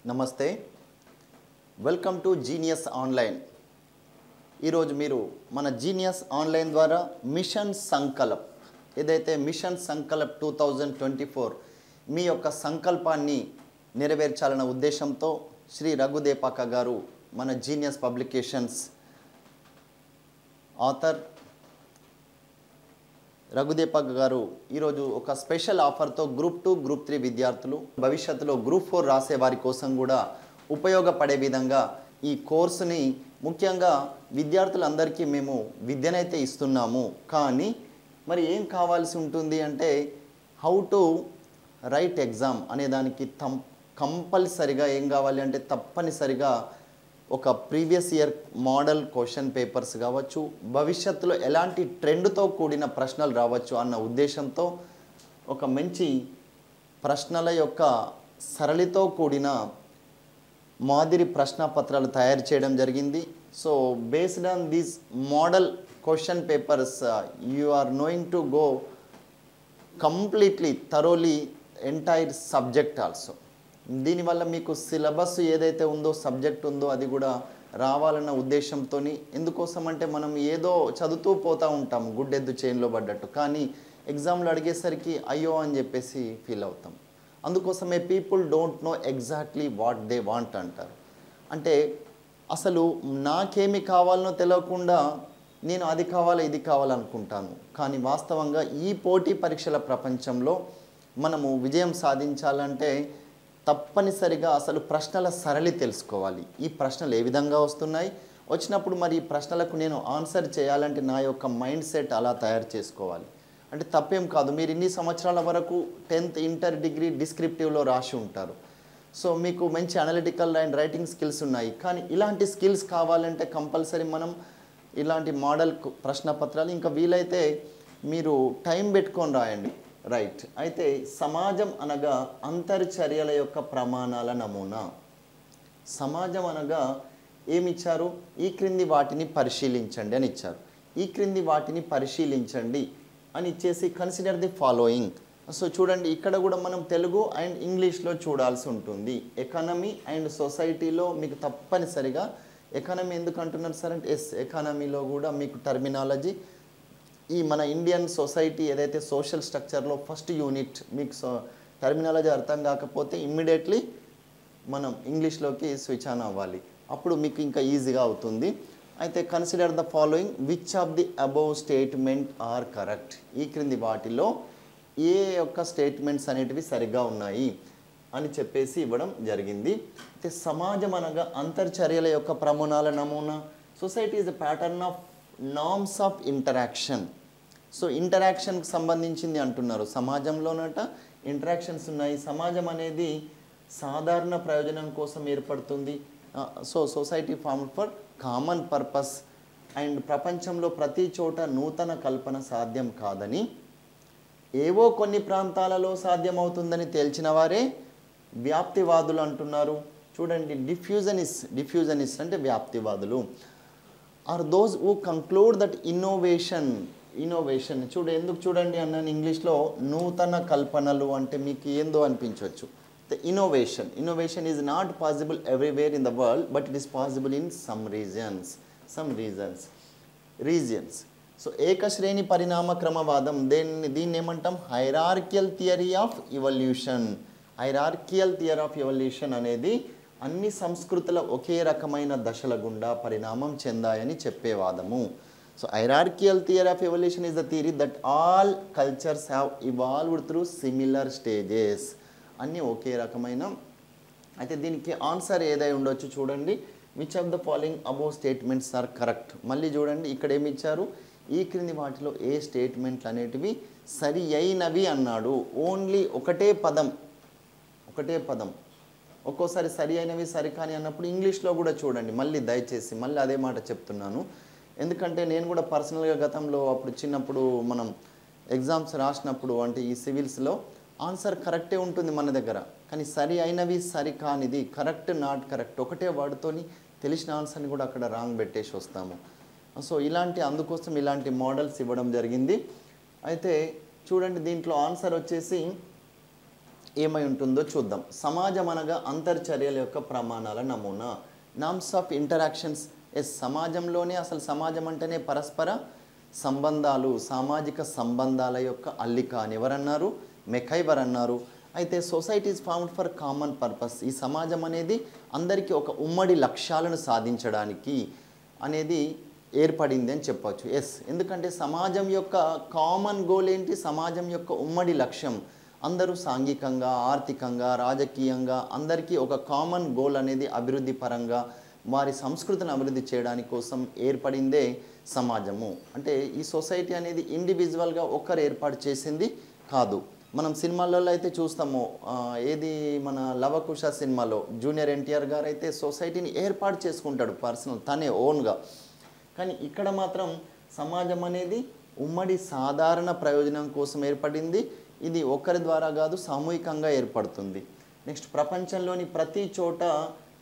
నమస్తే welcome to genius online. ఈరోజు మీరు మన జీనియస్ ఆన్లైన్ ద్వారా మిషన్ సంకల్ప్ ఏదైతే మిషన్ సంకల్ప్ 2024 మీ యొక్క సంకల్పాన్ని నెరవేర్చాలన్న ఉద్దేశంతో శ్రీ రఘుదేపాక గారు మన జీనియస్ పబ్లికేషన్స్ ఆథర్ రఘుదేపాక గారు ఈరోజు ఒక స్పెషల్ ఆఫర్తో గ్రూప్ 2 గ్రూప్ 3 విద్యార్థులు భవిష్యత్తులో గ్రూప్ 4 రాసే వారి కోసం కూడా ఉపయోగపడే విధంగా ఈ కోర్సుని ముఖ్యంగా విద్యార్థులందరికీ మేము విద్యనైతే ఇస్తున్నాము. కానీ మరి ఏం కావాల్సి ఉంటుంది అంటే హౌ టు రైట్ ఎగ్జామ్ అనే దానికి కంపల్సరిగా ఏం కావాలి అంటే తప్పనిసరిగా ఒక previous year model question papers కావచ్చు, భవిష్యత్తులో ఎలాంటి ట్రెండ్తో కూడిన ప్రశ్నలు రావచ్చు అన్న ఉద్దేశంతో ఒక మంచి ప్రశ్నల యొక్క సరళితో కూడిన మాదిరి ప్రశ్నపత్రాలు తయారు చేయడం జరిగింది. So based on these model question papers you are knowing to go completely thoroughly entire subject also. దీనివల్ల మీకు సిలబస్ ఏదైతే ఉందో సబ్జెక్ట్ ఉందో అది కూడా రావాలన్న ఉద్దేశంతో, ఎందుకోసం అంటే మనం ఏదో చదువుతూ పోతూ ఉంటాం గుడ్డెద్దు చైన్లో పడ్డట్టు, కానీ ఎగ్జామ్లో అడిగేసరికి అయ్యో అని చెప్పేసి ఫీల్ అవుతాం. అందుకోసమే people don't know exactly what they want అంటారు. అంటే అసలు నాకేమి కావాలనో తెలియకుండా నేను అది కావాలి ఇది కావాలనుకుంటాను. కానీ వాస్తవంగా ఈ పోటీ పరీక్షల ప్రపంచంలో మనము విజయం సాధించాలంటే తప్పనిసరిగా అసలు ప్రశ్నల సరళి తెలుసుకోవాలి. ఈ ప్రశ్నలు ఏ విధంగా వస్తున్నాయి, వచ్చినప్పుడు మరి ఈ ప్రశ్నలకు నేను ఆన్సర్ చేయాలంటే నా యొక్క మైండ్ సెట్ అలా తయారు చేసుకోవాలి. అంటే తప్పేం కాదు, మీరు ఇన్ని సంవత్సరాల వరకు 10th ఇంటర్ డిగ్రీ డిస్క్రిప్టివ్లో రాసి ఉంటారు. సో మీకు మంచి అనలిటికల్ అండ్ రైటింగ్ స్కిల్స్ ఉన్నాయి. కానీ ఇలాంటి స్కిల్స్ కావాలంటే కంపల్సరీ మనం ఇలాంటి మోడల్ ప్రశ్నపత్రాలు ఇంకా వీలైతే మీరు టైం పెట్టుకొని రాయండి. రైట్. అయితే సమాజం అనగా అంతర్చర్యల యొక్క ప్రమాణాల నమూనా. సమాజం అనగా ఏమిచ్చారు, ఈ క్రింది వాటిని పరిశీలించండి అని ఇచ్చారు. ఈ క్రింది వాటిని పరిశీలించండి అని ఇచ్చేసి కన్సిడర్ ది ఫాలోయింగ్. సో చూడండి, ఇక్కడ కూడా మనం తెలుగు అండ్ ఇంగ్లీష్లో చూడాల్సి ఉంటుంది. ఎకానమీ అండ్ సొసైటీలో మీకు తప్పనిసరిగా ఎకానమీ ఎందుకు అంటున్నారు సార్ అంటే ఎకానమీలో కూడా మీకు టర్మినాలజీ ఈ మన ఇండియన్ సొసైటీ ఏదైతే సోషల్ స్ట్రక్చర్లో ఫస్ట్ యూనిట్ మీకు టర్మినాలజీ అర్థం కాకపోతే ఇమ్మీడియట్లీ మనం ఇంగ్లీష్లోకి స్విచ్ ఆన్ అవ్వాలి, అప్పుడు మీకు ఇంకా ఈజీగా అవుతుంది. అయితే consider the following which of the above statement are correct. ఈ క్రింది వాటిలో ఏ యొక్క స్టేట్మెంట్స్ అనేటివి సరిగ్గా ఉన్నాయి అని చెప్పేసి ఇవ్వడం జరిగింది. అయితే సమాజం అనగా అంతర్చర్యల యొక్క ప్రమాణాల నమూనా. Society is a pattern of norms of interaction. So ఇంటరాక్షన్కి సంబంధించింది అంటున్నారు. సమాజంలోనట ఇంటరాక్షన్స్ ఉన్నాయి. సమాజం అనేది సాధారణ ప్రయోజనం కోసం ఏర్పడుతుంది. So society formed for common purpose. And ప్రపంచంలో ప్రతి చోట నూతన కల్పన సాధ్యం కాదని, ఏవో కొన్ని ప్రాంతాలలో సాధ్యమవుతుందని తేల్చిన వారే వ్యాప్తివాదులు అంటున్నారు. చూడండి, డిఫ్యూజనిస్ట్ అంటే వ్యాప్తివాదులు. Are those who conclude that innovation ఎందుకు చూడండి అన్నాను ఇంగ్లీష్లో నూతన కల్పనలు అంటే మీకు ఏందో అనిపించవచ్చు. The innovation is not possible everywhere in the world but it is possible in some regions. So ఏకశ్రేణి పరిణామ క్రమవాదం దీన్ని ఏమంటాం, హైరార్కియల్ థియరీ ఆఫ్ ఎవల్యూషన్ అనేది అన్ని సంస్కృతుల ఒకే రకమైన దశల గుండా పరిణామం చెందాయని చెప్పే వాదము. So hierarchical theory of evolution is the theory that all cultures have evolved through similar stages. అన్నీ ఒకే రకమైన. అయితే దీనికి ఆన్సర్ ఏదై ఉండొచ్చు చూడండి, which of the following above statements are correct. మళ్ళీ చూడండి, ఇక్కడ ఏమి ఇచ్చారు, ఈ క్రింది వాటిలో ఏ స్టేట్మెంట్లు అనేటివి సరి అయినవి అన్నాడు. ఓన్లీ ఒకటే పదం ఒక్కోసారి సరి అయినవి సరికాని అన్నప్పుడు ఇంగ్లీష్లో కూడా చూడండి. మళ్ళీ దయచేసి మళ్ళీ అదే మాట చెప్తున్నాను, ఎందుకంటే నేను కూడా పర్సనల్గా గతంలో అప్పుడు చిన్నప్పుడు మనం ఎగ్జామ్స్ రాసినప్పుడు అంటే ఈ సివిల్స్లో ఆన్సర్ కరెక్టే ఉంటుంది మన దగ్గర, కానీ సరి అయినవి సరికానిది కరెక్ట్ నాట్ కరెక్ట్ ఒకటే వర్డ్తోని తెలిసిన ఆన్సర్ని కూడా అక్కడ రాంగ్ పెట్టేసి వస్తాము. సో అందుకోసం ఇలాంటి మోడల్స్ ఇవ్వడం జరిగింది. అయితే చూడండి, దీంట్లో ఆన్సర్ వచ్చేసి ఏమై ఉంటుందో చూద్దాం. సమాజం అనగా అంతర్చర్యల యొక్క ప్రమాణాల నమూనా, నామ్స్ ఆఫ్ ఇంటరాక్షన్స్. ఎస్, సమాజంలోనే అసలు సమాజం అంటేనే పరస్పర సంబంధాలు, సామాజిక సంబంధాల యొక్క అల్లిక అని ఎవరన్నారు? మెకైవర్ అన్నారు. అయితే society is found for common purpose. ఈ సమాజం అనేది అందరికీ ఒక ఉమ్మడి లక్ష్యాలను సాధించడానికి అనేది ఏర్పడింది అని చెప్పవచ్చు. ఎస్, ఎందుకంటే సమాజం యొక్క కామన్ గోల్ ఏంటి? సమాజం యొక్క ఉమ్మడి లక్ష్యం అందరూ సాంఘికంగా, ఆర్థికంగా, రాజకీయంగా అందరికీ ఒక కామన్ గోల్ అనేది అభివృద్ధి పరంగా వారి సంస్కృతిని అభివృద్ధి చేయడానికి కోసం ఏర్పడిందే సమాజము. అంటే ఈ సొసైటీ అనేది ఇండివిజువల్గా ఒక్కరు ఏర్పాటు చేసింది కాదు. మనం సినిమాలలో అయితే చూస్తాము, ఏది మన లవకుశ సినిమాలో జూనియర్ ఎన్టీఆర్ గారు అయితే సొసైటీని ఏర్పాటు చేసుకుంటాడు పర్సనల్ తనే ఓన్గా. కానీ ఇక్కడ మాత్రం సమాజం అనేది ఉమ్మడి సాధారణ ప్రయోజనం కోసం ఏర్పడింది. ఇది ఒక్కరి ద్వారా కాదు, సామూహికంగా ఏర్పడుతుంది. నెక్స్ట్, ప్రపంచంలోని ప్రతి చోట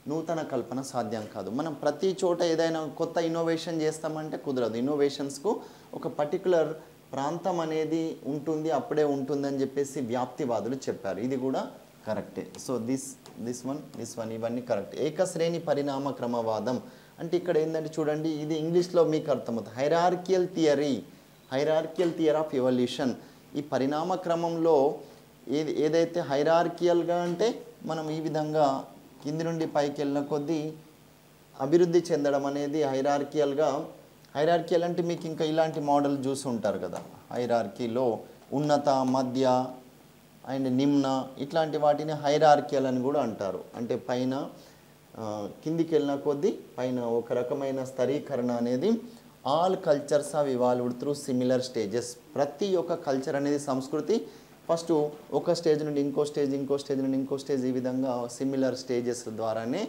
నూతన కల్పన సాధ్యం కాదు. మనం ప్రతి చోట ఏదైనా కొత్త ఇన్నోవేషన్ చేస్తామంటే కుదరదు. ఇన్నోవేషన్స్కు ఒక పర్టికులర్ ప్రాంతం అనేది ఉంటుంది, అప్పుడే ఉంటుందని చెప్పేసి వ్యాప్తివాదులు చెప్పారు. ఇది కూడా కరెక్టే. సో దిస్ వన్ ఇవన్నీ కరెక్ట్. ఏకశ్రేణి పరిణామ క్రమవాదం అంటే ఇక్కడ ఏంటంటే చూడండి, ఇది ఇంగ్లీష్లో మీకు అర్థమవుతుంది. Hierarchical theory of evolution. ఈ పరిణామ క్రమంలో ఏదైతే హైరార్కియల్గా అంటే మనం ఈ విధంగా కింది నుండి పైకి వెళ్ళిన కొద్దీ అభివృద్ధి చెందడం అనేది హైరార్కియల్ అంటే మీకు ఇంకా ఇలాంటి మోడల్ చూసి ఉంటారు కదా. హైరార్కీలో ఉన్నత, మధ్య అండ్ నిమ్న ఇట్లాంటి వాటిని హైరార్కియల్ అని కూడా అంటారు. అంటే పైన కిందికి వెళ్ళిన కొద్దీ పైన ఒక రకమైన స్తరీకరణ అనేది. All cultures are evolved through similar stages. ప్రతి ఒక్క కల్చర్ అనేది సంస్కృతి ఫస్ట్ ఒక స్టేజ్ నుండి ఇంకో స్టేజ్, ఇంకో స్టేజ్ నుండి ఇంకో స్టేజ్, ఈ విధంగా సిమిలర్ స్టేజెస్ ద్వారానే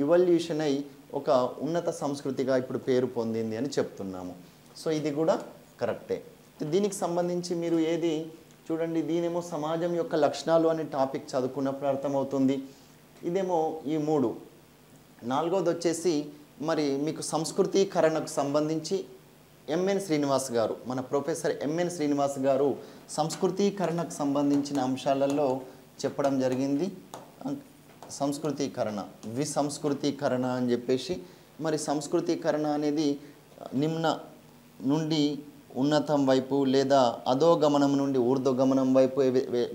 ఇవల్యూషన్ అయి ఒక ఉన్నత సంస్కృతిగా ఇప్పుడు పేరు పొందింది అని చెప్తున్నాము. సో ఇది కూడా కరెక్టే. దీనికి సంబంధించి మీరు ఏది చూడండి, దీనేమో సమాజం యొక్క లక్షణాలు అనే టాపిక్ చదువుకున్నప్పుడు అర్థమవుతుంది. ఇదేమో ఈ 3. 4వది వచ్చేసి మరి మీకు సంస్కృతీకరణకు సంబంధించి ఎంఎన్ శ్రీనివాస్ గారు, మన ప్రొఫెసర్ ఎంఎన్ శ్రీనివాస్ గారు సంస్కృతీకరణకు సంబంధించిన అంశాలలో చెప్పడం జరిగింది. సంస్కృతీకరణ, విసంస్కృతీకరణ అని చెప్పేసి. మరి సంస్కృతీకరణ అనేది నిమ్న నుండి ఉన్నతం వైపు లేదా అధోగమనం నుండి ఊర్ధ్వగమనం వైపు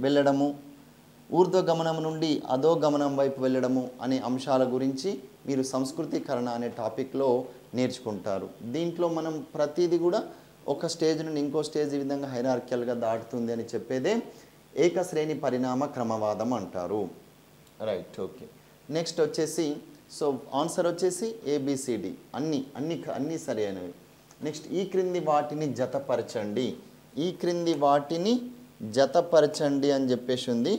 వెళ్ళడము, ఊర్ధ్వగమనం నుండి అధోగమనం వైపు వెళ్ళడము అనే అంశాల గురించి మీరు సంస్కృతీకరణ అనే టాపిక్లో నేర్చుకుంటారు. దీంట్లో మనం ప్రతిదీ కూడా ఒక స్టేజ్ నుండి ఇంకో స్టేజ్ ఈ విధంగా హైరార్కియల్గా దాటుతుంది అని చెప్పేదే ఏకశ్రేణి పరిణామ క్రమవాదం అంటారు. Right, okay. నెక్స్ట్ వచ్చేసి సో ఆన్సర్ వచ్చేసి ఏబిసిడి అన్నీ సరి అయినవి. నెక్స్ట్, ఈ క్రింది వాటిని జతపరచండి. ఈ క్రింది వాటిని జతపరచండి అని చెప్పేసి ఉంది.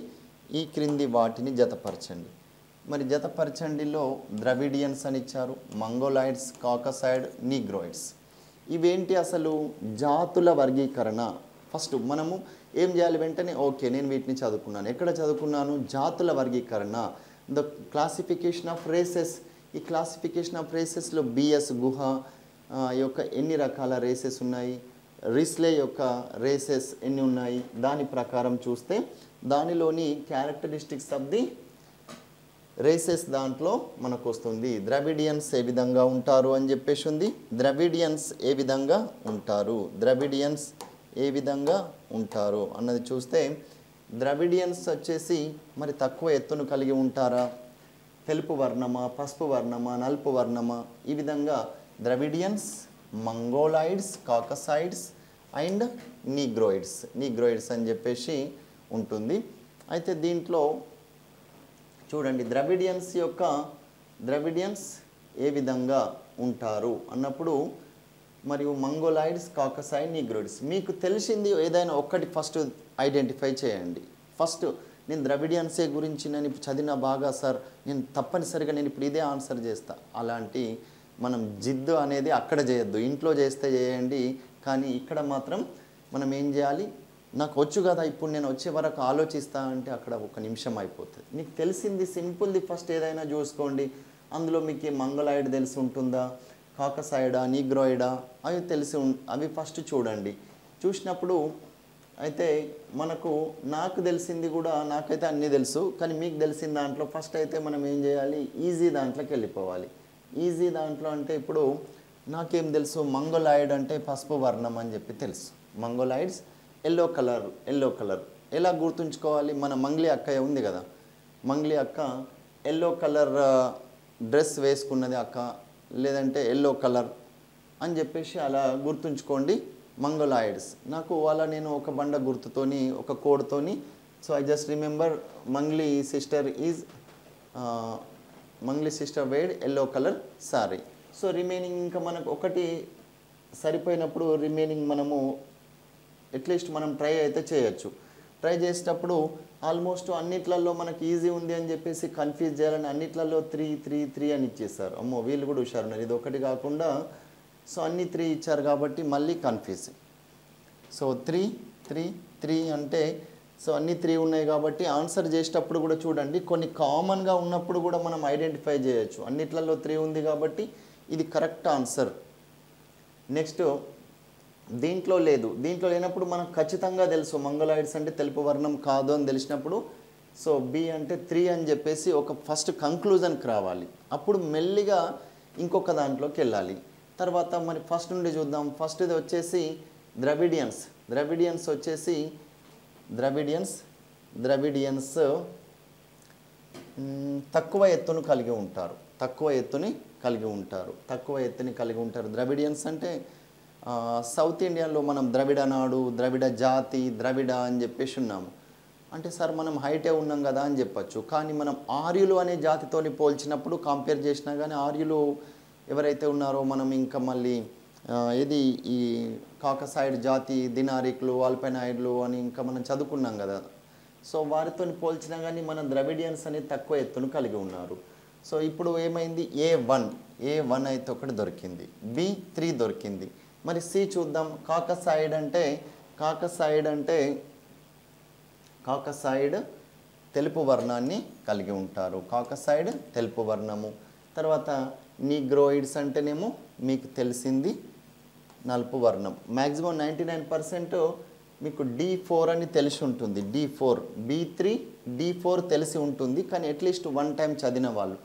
ఈ క్రింది వాటిని జతపరచండి. మరి జతపరచండిలో ద్రవిడియన్స్ అని ఇచ్చారు, మంగోలాయిడ్స్, కాకసాయిడ్, నీగ్రోయిడ్స్. ఇవేంటి అసలు? జాతుల వర్గీకరణ. ఫస్ట్ మనము ఏం చేయాలి? వెంటనే ఓకే నేను వీటిని చదువుకున్నాను. ఎక్కడ చదువుకున్నాను? జాతుల వర్గీకరణ, ద క్లాసిఫికేషన్ ఆఫ్ రేసెస్. ఈ క్లాసిఫికేషన్ ఆఫ్ రేసెస్లో బిఎస్ గుహ యొక్క ఎన్ని రకాల రేసెస్ ఉన్నాయి, రిస్లే యొక్క రేసెస్ ఎన్ని ఉన్నాయి, దాని ప్రకారం చూస్తే దానిలోని క్యారెక్టరిస్టిక్స్ ఆఫ్ ది రేసెస్ దాంట్లో మనకు వస్తుంది. ద్రవిడియన్స్ ఏ విధంగా ఉంటారు అని చెప్పేసి ఉంది. ద్రవిడియన్స్ ఏ విధంగా ఉంటారు అన్నది చూస్తే ద్రవిడియన్స్ వచ్చేసి మరి తక్కువ ఎత్తును కలిగి ఉంటారా, తెలుపు వర్ణమా, పసుపు వర్ణమా, నలుపు వర్ణమా, ఈ విధంగా ద్రవిడియన్స్, మంగోలాయిడ్స్, కాకసాయిడ్స్ అండ్ నీగ్రోయిడ్స్ అని చెప్పేసి ఉంటుంది. అయితే దీంట్లో చూడండి ద్రవిడియన్స్ ఏ విధంగా ఉంటారు అన్నప్పుడు మరియు మంగోలాయిడ్స్, కాకసాయిడ్, నీగ్రోయిడ్స్ మీకు తెలిసింది ఏదైనా ఒక్కటి ఫస్ట్ ఐడెంటిఫై చేయండి. ఫస్ట్ నేను ద్రవిడియన్సే గురించి నేను ఇప్పుడు చదివిన బాగా సార్, నేను తప్పనిసరిగా నేను ఇప్పుడు ఇదే ఆన్సర్ చేస్తా, అలాంటి మనం జిద్దు అనేది అక్కడ చేయొద్దు. ఇంట్లో చేస్తే చేయండి, కానీ ఇక్కడ మాత్రం మనం ఏం చేయాలి? నాకు వచ్చు కదా, ఇప్పుడు నేను వచ్చే వరకు ఆలోచిస్తా అంటే అక్కడ ఒక నిమిషం అయిపోతుంది. మీకు తెలిసింది సింపుల్ది ఫస్ట్ ఏదైనా చూసుకోండి. అందులో మీకు మంగోలాయిడ్ తెలిసి ఉంటుందా, కాకసాయిడా, నీగ్రోయిడా అవి అవి ఫస్ట్ చూడండి. చూసినప్పుడు అయితే మనకు నాకు తెలిసింది కూడా నాకైతే అన్నీ తెలుసు, కానీ మీకు తెలిసిన దాంట్లో ఫస్ట్ అయితే మనం ఏం చేయాలి, ఈజీ దాంట్లోకి వెళ్ళిపోవాలి. ఈజీ దాంట్లో అంటే ఇప్పుడు నాకేం తెలుసు, మంగోలాయిడ్ అంటే పసుపు వర్ణం అని చెప్పి తెలుసు. మంగోలాయిడ్స్ ఎల్లో కలర్ ఎలా గుర్తుంచుకోవాలి, మన మంగ్లీ అక్కయ్య ఉంది కదా, మంగ్లీ అక్క ఎల్లో కలర్ డ్రెస్ వేసుకున్నది అక్క, లేదంటే ఎల్లో కలర్ అని చెప్పేసి అలా గుర్తుంచుకోండి. మంగోలాయిడ్స్ నాకు అలా నేను ఒక బండ గుర్తుతోని ఒక కోడ్తోని, so I just remember Mangli sister wade yellow colour sari. So remaining ఇంకా మనకు ఒకటి సరిపోయినప్పుడు రిమైనింగ్ మనము అట్లీస్ట్ మనం ట్రై అయితే చేయొచ్చు. ట్రై చేసేటప్పుడు ఆల్మోస్ట్ అన్నిట్లలో మనకి ఈజీ ఉంది అని చెప్పేసి కన్ఫ్యూజ్ చేయాలని అన్నిట్లలో 3 అని ఇచ్చేస్తారు. అమ్మో వీళ్ళు కూడా హుషారున్నారు, ఇది ఒకటి కాకుండా సో అన్ని 3 ఇచ్చారు కాబట్టి మళ్ళీ కన్ఫ్యూజ్. సో 3 అంటే సో అన్ని 3 ఉన్నాయి కాబట్టి ఆన్సర్ చేసేటప్పుడు కూడా చూడండి, కొన్ని కామన్గా ఉన్నప్పుడు కూడా మనం ఐడెంటిఫై చేయొచ్చు. అన్నిట్లలో 3 ఉంది కాబట్టి ఇది కరెక్ట్ ఆన్సర్. నెక్స్ట్ దీంట్లో లేనప్పుడు మనకు ఖచ్చితంగా తెలుసు మంగోలాయిడ్స్ అంటే తెలుపు వర్ణం కాదు అని తెలిసినప్పుడు సో బి అంటే 3 అని చెప్పేసి ఒక ఫస్ట్ కంక్లూజన్కి రావాలి. అప్పుడు మెల్లిగా ఇంకొక దాంట్లోకి వెళ్ళాలి. తర్వాత మరి ఫస్ట్ నుండి చూద్దాం. ఫస్ట్ ఇది వచ్చేసి ద్రవిడియన్స్ వచ్చేసి ద్రవిడియన్స్ తక్కువ ఎత్తుని కలిగి ఉంటారు. ద్రవిడియన్స్ అంటే సౌత్ ఇండియాలో మనం ద్రవిడ నాడు, ద్రవిడ జాతి, ద్రవిడ అని చెప్పేసి ఉన్నాము. అంటే సార్ మనం హైటే ఉన్నాం కదా అని చెప్పచ్చు. కానీ మనం ఆర్యులు అనే జాతితోని పోల్చినప్పుడు కంపేర్ చేసినా కానీ ఆర్యులు ఎవరైతే ఉన్నారో మనం ఇంకా మళ్ళీ ఇది ఈ కాకసాయిడ్ జాతి, దినారిక్లు, ఆల్పైనాయిడ్లు అని ఇంకా మనం చదువుకున్నాం కదా. సో వారితో పోల్చినా కానీ మన ద్రవిడియన్స్ అనేది తక్కువ ఎత్తును కలిగి ఉన్నారు. సో ఇప్పుడు ఏమైంది, A1 అయితే ఒకటి దొరికింది, B3 దొరికింది. మరి సి చూద్దాం. కాకసాయిడ్ తెలుపు వర్ణాన్ని కలిగి ఉంటారు. కాకసాయిడ్ తెలుపు వర్ణము. తర్వాత నీగ్రోయిడ్స్ అంటేనేమో మీకు తెలిసింది నలుపు వర్ణం. మ్యాక్సిమం 99% మీకు D4 అని తెలిసి ఉంటుంది. B3 D4 తెలిసి ఉంటుంది, కానీ అట్లీస్ట్ 1 టైం చదివిన వాళ్ళు.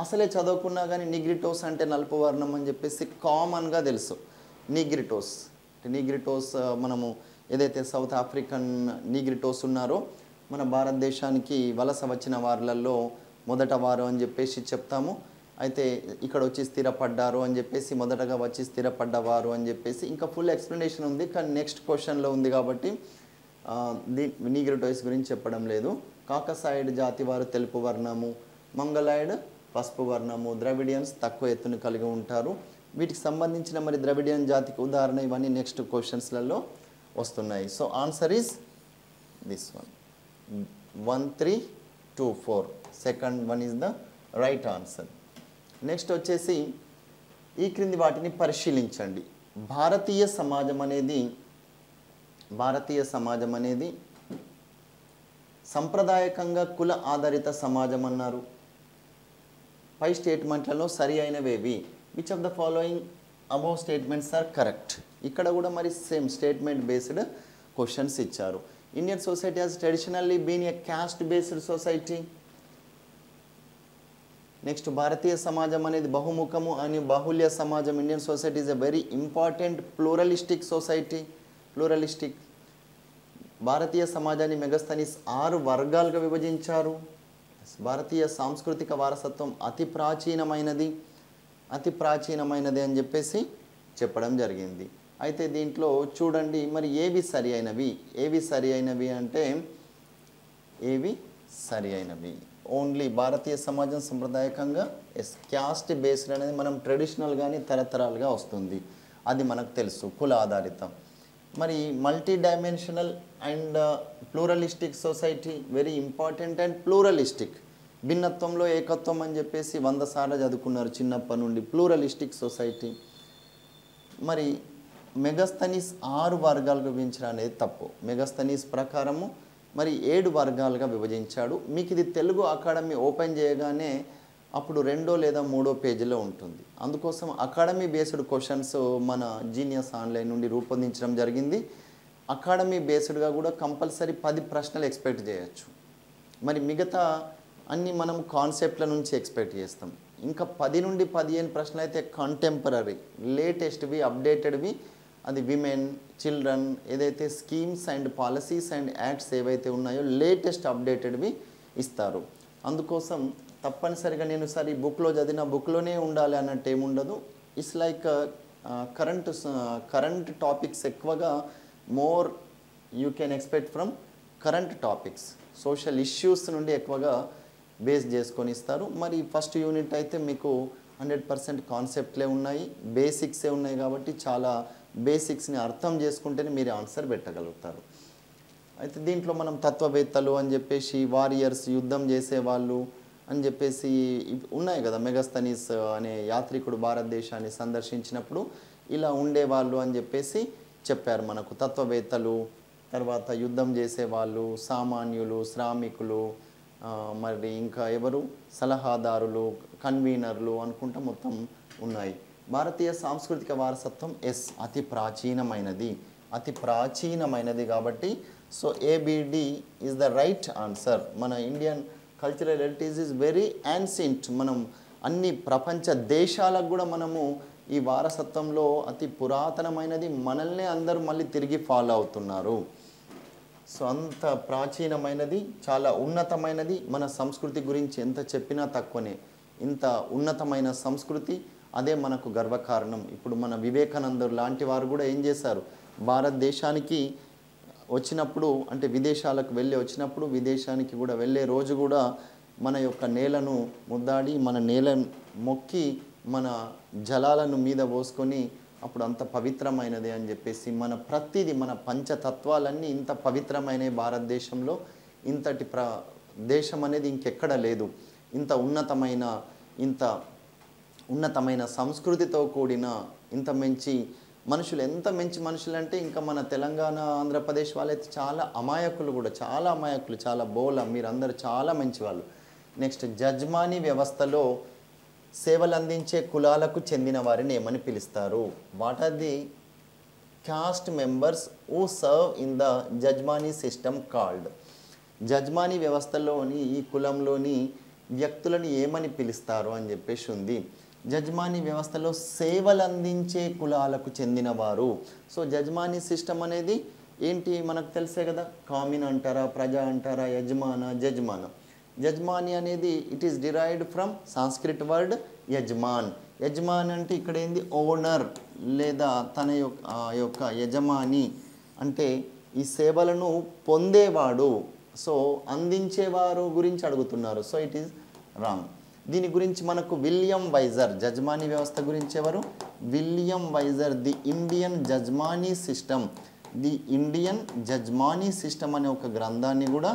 అసలే చదవకున్నా కానీ నిగ్రిటోస్ అంటే నలుపు వర్ణం అని చెప్పేసి కామన్గా తెలుసు. నీగ్రిటోస్ మనము ఏదైతే సౌత్ ఆఫ్రికన్ నీగ్రిటోస్ ఉన్నారో మన భారతదేశానికి వలస వచ్చిన వారిలలో మొదట వారు అని చెప్పేసి చెప్తాము. అయితే ఇక్కడ వచ్చి స్థిరపడ్డారు అని చెప్పేసి, మొదటగా వచ్చి స్థిరపడ్డవారు అని చెప్పేసి ఇంకా ఫుల్ ఎక్స్ప్లెనేషన్ ఉంది, కానీ నెక్స్ట్ క్వశ్చన్లో ఉంది కాబట్టి నీగ్రిటోస్ గురించి చెప్పడం లేదు. కాకసాయిడ్ జాతి వారు తెలుపు వర్ణము, మంగోలాయిడ్ పసుపు వర్ణము, ద్రవిడియన్స్ తక్కువ ఎత్తును కలిగి ఉంటారు. వీటికి సంబంధించిన మరి ద్రవిడియన్ జాతికి ఉదాహరణ ఇవన్నీ నెక్స్ట్ క్వశ్చన్స్లలో వస్తున్నాయి. So answer is this one, 1, 3, 2, 4. Second one is the right answer. Next వచ్చేసి ఈ క్రింది వాటిని పరిశీలించండి. భారతీయ సమాజం అనేది సంప్రదాయకంగా కుల ఆధారిత సమాజం అన్నారు. పై స్టేట్మెంట్లలో సరి అయినవేవి? Which of the following above statements are correct? ఇక్కడ కూడా మరి సేమ్ స్టేట్మెంట్ బేస్డ్ క్వశ్చన్స్ ఇచ్చారు. Indian society has traditionally been a caste based society. Next భారతీయ సమాజం అనేది బహుముఖము అని బాహుల్య సమాజం. Indian society is a very important pluralistic society. భారతీయ సమాజాన్ని మెగస్తనీస్ 6 వర్గాలుగా విభజించారు. భారతీయ సాంస్కృతిక వారసత్వం అతి ప్రాచీనమైనది అని చెప్పేసి చెప్పడం జరిగింది. అయితే దీంట్లో చూడండి మరి ఏవి సరి అయినవి అంటే ఓన్లీ భారతీయ సమాజం సంప్రదాయకంగా క్యాస్ట్ బేస్డ్ అనేది మనం ట్రెడిషనల్ కానీ తరతరాలుగా వస్తుంది, అది మనకు తెలుసు, కుల ఆధారితం. మరి multi dimensional and pluralistic society, very important and pluralistic, భిన్నత్వంలో ఏకత్వం అని చెప్పేసి 100 సార్లు చదువుకున్నారు చిన్నప్పటి నుండి. Pluralistic society. మరి మెగస్తనీస్ 6 వర్గాలుగా విభజించడం అనేది తప్పు. మెగస్తనీస్ ప్రకారము మరి 7 వర్గాలుగా విభజించాడు. మీకు ఇది తెలుగు అకాడమీ ఓపెన్ చేయగానే అప్పుడు 2వ లేదా 3వ పేజీలో ఉంటుంది. అందుకోసం అకాడమీ బేస్డ్ క్వశ్చన్స్ మన జీనియస్ ఆన్లైన్ నుండి రూపొందించడం జరిగింది. అకాడమీ బేస్డ్గా కూడా కంపల్సరీ 10 ప్రశ్నలు ఎక్స్పెక్ట్ చేయొచ్చు. మరి మిగతా అన్నీ మనం కాన్సెప్ట్ల నుంచి ఎక్స్పెక్ట్ చేస్తాం. ఇంకా 10 నుండి 15 ప్రశ్నలు అయితే కంటెంపరీ, లేటెస్ట్వి, అప్డేటెడ్వి, అది విమెన్, చిల్డ్రన్, ఏదైతే schemes and policies and acts ఏవైతే ఉన్నాయో లేటెస్ట్ అప్డేటెడ్వి ఇస్తారు. అందుకోసం తప్పనిసరిగా నేను సరే ఈ బుక్లో చదివిన బుక్లోనే ఉండాలి అన్నట్టు ఏముండదు. ఇట్స్ లైక్ కరెంట్ టాపిక్స్ ఎక్కువగా more you can expect from current topics, social issues నుండి ఎక్కువగా బేస్ చేసుకొని ఇస్తారు. మరి ఫస్ట్ యూనిట్ అయితే మీకు 100% కాన్సెప్ట్లే ఉన్నాయి, బేసిక్సే ఉన్నాయి. కాబట్టి చాలా బేసిక్స్ని అర్థం చేసుకుంటేనే మీరు ఆన్సర్ పెట్టగలుగుతారు. అయితే దీంట్లో మనం తత్వవేత్తలు అని చెప్పేసి, వారియర్స్, యుద్ధం చేసేవాళ్ళు అని చెప్పేసి ఉన్నాయి కదా. మెగాస్తనీస్ అనే యాత్రికుడు భారతదేశాన్ని సందర్శించినప్పుడు ఇలా ఉండేవాళ్ళు అని చెప్పేసి చెప్పారు మనకు. తత్వవేత్తలు, తర్వాత యుద్ధం చేసేవాళ్ళు, సామాన్యులు, శ్రామికులు, మరి ఇంకా ఎవరు, సలహాదారులు, కన్వీనర్లు అనుకుంటా మొత్తం ఉన్నాయి. భారతీయ సాంస్కృతిక వారసత్వం అతి ప్రాచీనమైనది, అతి ప్రాచీనమైనది కాబట్టి so A B D is the right answer. మన Indian cultural heritage is very ancient. మనం అన్ని ప్రపంచ దేశాలకు కూడా మనము ఈ వారసత్వంలో అతి పురాతనమైనది, మనల్నే అందరూ మళ్ళీ తిరిగి ఫాలో అవుతున్నారు. సో అంత ప్రాచీనమైనది, చాలా ఉన్నతమైనది. మన సంస్కృతి గురించి ఎంత చెప్పినా తక్కువనే. ఇంత ఉన్నతమైన సంస్కృతి, అదే మనకు గర్వకారణం. ఇప్పుడు మన వివేకానందుడు లాంటి వారు కూడా ఏం చేశారు, భారతదేశానికి వచ్చినప్పుడు, అంటే విదేశాలకు వచ్చినప్పుడు, విదేశానికి కూడా వెళ్ళే రోజు కూడా మన యొక్క నేలను ముద్దాడి, మన నేల మొక్కి, మన జలాలను మీద పోసుకొని, అప్పుడు అంత పవిత్రమైనది అని చెప్పేసి మన ప్రతిదీ, మన పంచతత్వాలన్నీ ఇంత పవిత్రమైన భారతదేశంలో ఇంతటి దేశం అనేది ఇంకెక్కడ లేదు. ఇంత ఉన్నతమైన సంస్కృతితో కూడిన ఇంత మంచి మనుషులు, ఎంత మంచి మనుషులు అంటే ఇంకా మన తెలంగాణ, ఆంధ్రప్రదేశ్ వాళ్ళైతే చాలా అమాయకులు కూడా, చాలా అమాయకులు, చాలా బోల, మీరందరూ చాలా మంచి వాళ్ళు. నెక్స్ట్, జజ్మానీ వ్యవస్థలో సేవలు అందించే కులాలకు చెందిన వారిని ఏమని పిలుస్తారు? What are the caste members who serve in the jajmani system called? Jajmani వ్యవస్థలోని ఈ కులంలోని వ్యక్తులను ఏమని పిలుస్తారు అని చెప్పేసి ఉంది. జజ్మానీ వ్యవస్థలో సేవలు అందించే కులాలకు చెందినవారు. సో జజ్మానీ సిస్టమ్ అనేది ఏంటి మనకు తెలిసే కదా. కామిన్ అంటారా, ప్రజ అంటారా, యజమాన, జజ్మాన. యజమాని అనేది it is derived from Sanskrit word yajman. యజమాన్ అంటే ఇక్కడ ఏంది, ఓనర్ లేదా తన యొక్క యజమాని అంటే ఈ సేవలను పొందేవాడు. సో అందించేవారు గురించి అడుగుతున్నారు. So it is wrong. దీని గురించి మనకు విలియం వైజర్, జజ్మానీ వ్యవస్థ గురించి ఎవరు, William Wiser, the Indian jajmani system, the Indian jajmani system అనే ఒక గ్రంథాన్ని కూడా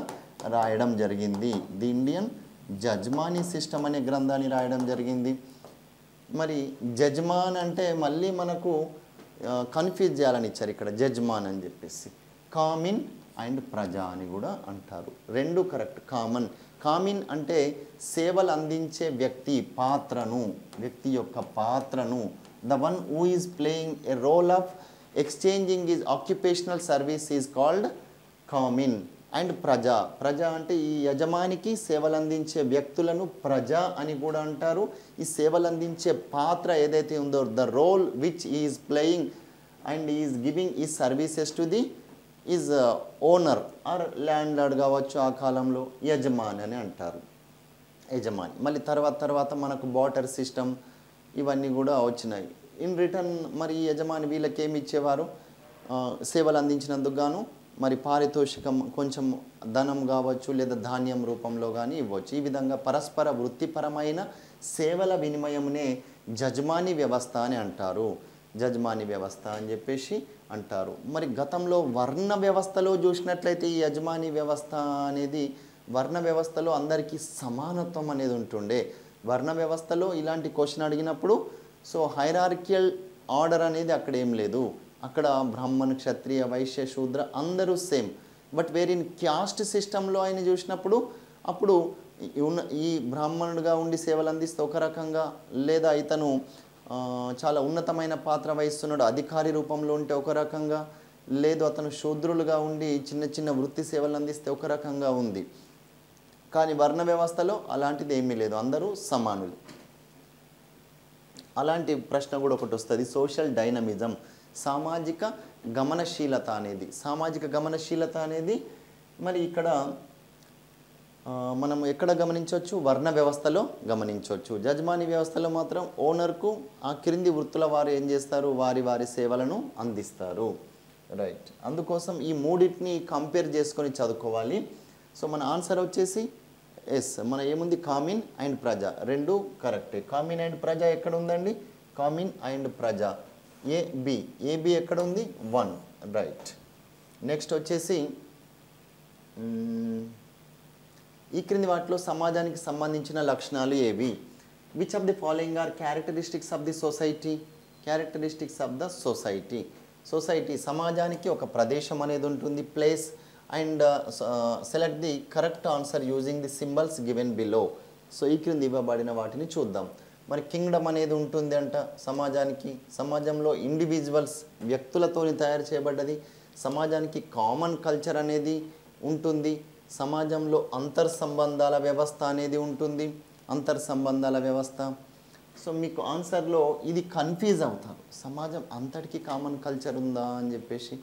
రాయడం జరిగింది. ది ఇండియన్ జజ్మానీ సిస్టమ్ అనే గ్రంథాన్ని రాయడం జరిగింది. మరి జజ్మాన్ అంటే మళ్ళీ మనకు కన్ఫ్యూజ్ చేయాలని ఇచ్చారు ఇక్కడ, జజ్మాన్ అని చెప్పేసి. కామిన్ అండ్ ప్రజా అని కూడా అంటారు, రెండు కరెక్ట్. కామిన్ అంటే సేవలు అందించే వ్యక్తి పాత్రను, వ్యక్తి యొక్క పాత్రను, the one who is playing a role of exchanging is occupational service is called kamin. And ప్రజా అంటే ఈ యజమానికి సేవలు అందించే వ్యక్తులను ప్రజా అని కూడా అంటారు. ఈ సేవలు అందించే పాత్ర ఏదైతే ఉందో, the role which is playing and is giving ఈ services to the is owner or landlord కావచ్చు, ఆ కాలంలో యజమాని అని అంటారు, యజమాని. మళ్ళీ తర్వాత మనకు బాటర్ సిస్టమ్ ఇవన్నీ కూడా వచ్చినాయి. ఇన్ రిటర్న్ మరి యజమాని వీళ్ళకి ఏమి ఇచ్చేవారు, సేవలు అందించినందుకు గాను మరి పారితోషికం, కొంచెం ధనం కావచ్చు లేదా ధాన్యం రూపంలో కానీ ఇవ్వచ్చు. ఈ విధంగా పరస్పర వృత్తిపరమైన సేవల వినిమయంనే జజ్మానీ వ్యవస్థ అని అంటారు, జజ్మానీ వ్యవస్థ అని చెప్పేసి అంటారు. మరి గతంలో వర్ణ వ్యవస్థలో చూసినట్లయితే ఈ యజమానీ వ్యవస్థ అనేది, వర్ణ వ్యవస్థలో అందరికీ సమానత్వం అనేది ఉంటుండే. వర్ణ వ్యవస్థలో ఇలాంటి క్వశ్చన్ అడిగినప్పుడు సో హైరార్కియల్ ఆర్డర్ అనేది అక్కడ ఏం లేదు. అక్కడ బ్రాహ్మణ, క్షత్రియ, వైశ్య, శూద్ర అందరూ సేమ్. బట్ వేరిన్ క్యాస్ట్ సిస్టంలో ఆయన చూసినప్పుడు అప్పుడు ఈ బ్రాహ్మణుడిగా ఉండి సేవలు అందిస్తే ఒక రకంగా, లేదా ఇతను చాలా ఉన్నతమైన పాత్ర వహిస్తున్నాడు అధికారి రూపంలో ఉంటే ఒక రకంగా, లేదు అతను శూద్రులుగా ఉండి చిన్న చిన్న వృత్తి సేవలు అందిస్తే ఒక రకంగా ఉంది. కానీ వర్ణ వ్యవస్థలో అలాంటిది ఏమీ లేదు, అందరూ సమానులు. అలాంటి ప్రశ్న కూడా ఒకటి వస్తుంది, సోషల్ డైనమిజం, సామాజిక గమనశీలత అనేది మరి ఇక్కడ మనం ఎక్కడ గమనించవచ్చు, వర్ణ వ్యవస్థలో గమనించవచ్చు. జజమాని వ్యవస్థలో మాత్రం ఓనర్కు ఆ క్రింది వృత్తుల వారు ఏం చేస్తారు, వారి వారి సేవలను అందిస్తారు. రైట్, అందుకోసం ఈ మూడింటిని కంపేర్ చేసుకొని చదువుకోవాలి. సో మన ఆన్సర్ వచ్చేసి ఎస్. మన ఏముంది, కామిన్ అండ్ ప్రజ, రెండు కరెక్టే. కామిన్ అండ్ ప్రజ ఎక్కడ ఉందండి, కామిన్ అండ్ ప్రజ. ఏబి ఎక్కడ ఉంది, 1. రైట్. నెక్స్ట్ వచ్చేసి ఈ క్రింది వాటిలో సమాజానికి సంబంధించిన లక్షణాలు ఏవి? Which of the following are characteristics of the society? Characteristics of the society. Society సమాజానికి ఒక ప్రదేశం అనేది ఉంటుంది, place. And select the correct answer using the symbols given below. So ఈ క్రింది ఇవ్వబడిన వాటిని చూద్దాం. మరి కింగ్డమ్ అనేది ఉంటుంది అంట సమాజానికి. సమాజంలో ఇండివిజువల్స్ వ్యక్తులతోని తయారు చేయబడ్డది. సమాజానికి కామన్ కల్చర్ అనేది ఉంటుంది. సమాజంలో అంతర్సంబంధాల వ్యవస్థ అనేది ఉంటుంది, అంతర్సంబంధాల వ్యవస్థ. సో మీకు ఆన్సర్లో ఇది కన్ఫ్యూజ్ అవుతారు, సమాజం అంతటికీ కామన్ కల్చర్ ఉందా అని చెప్పేసి.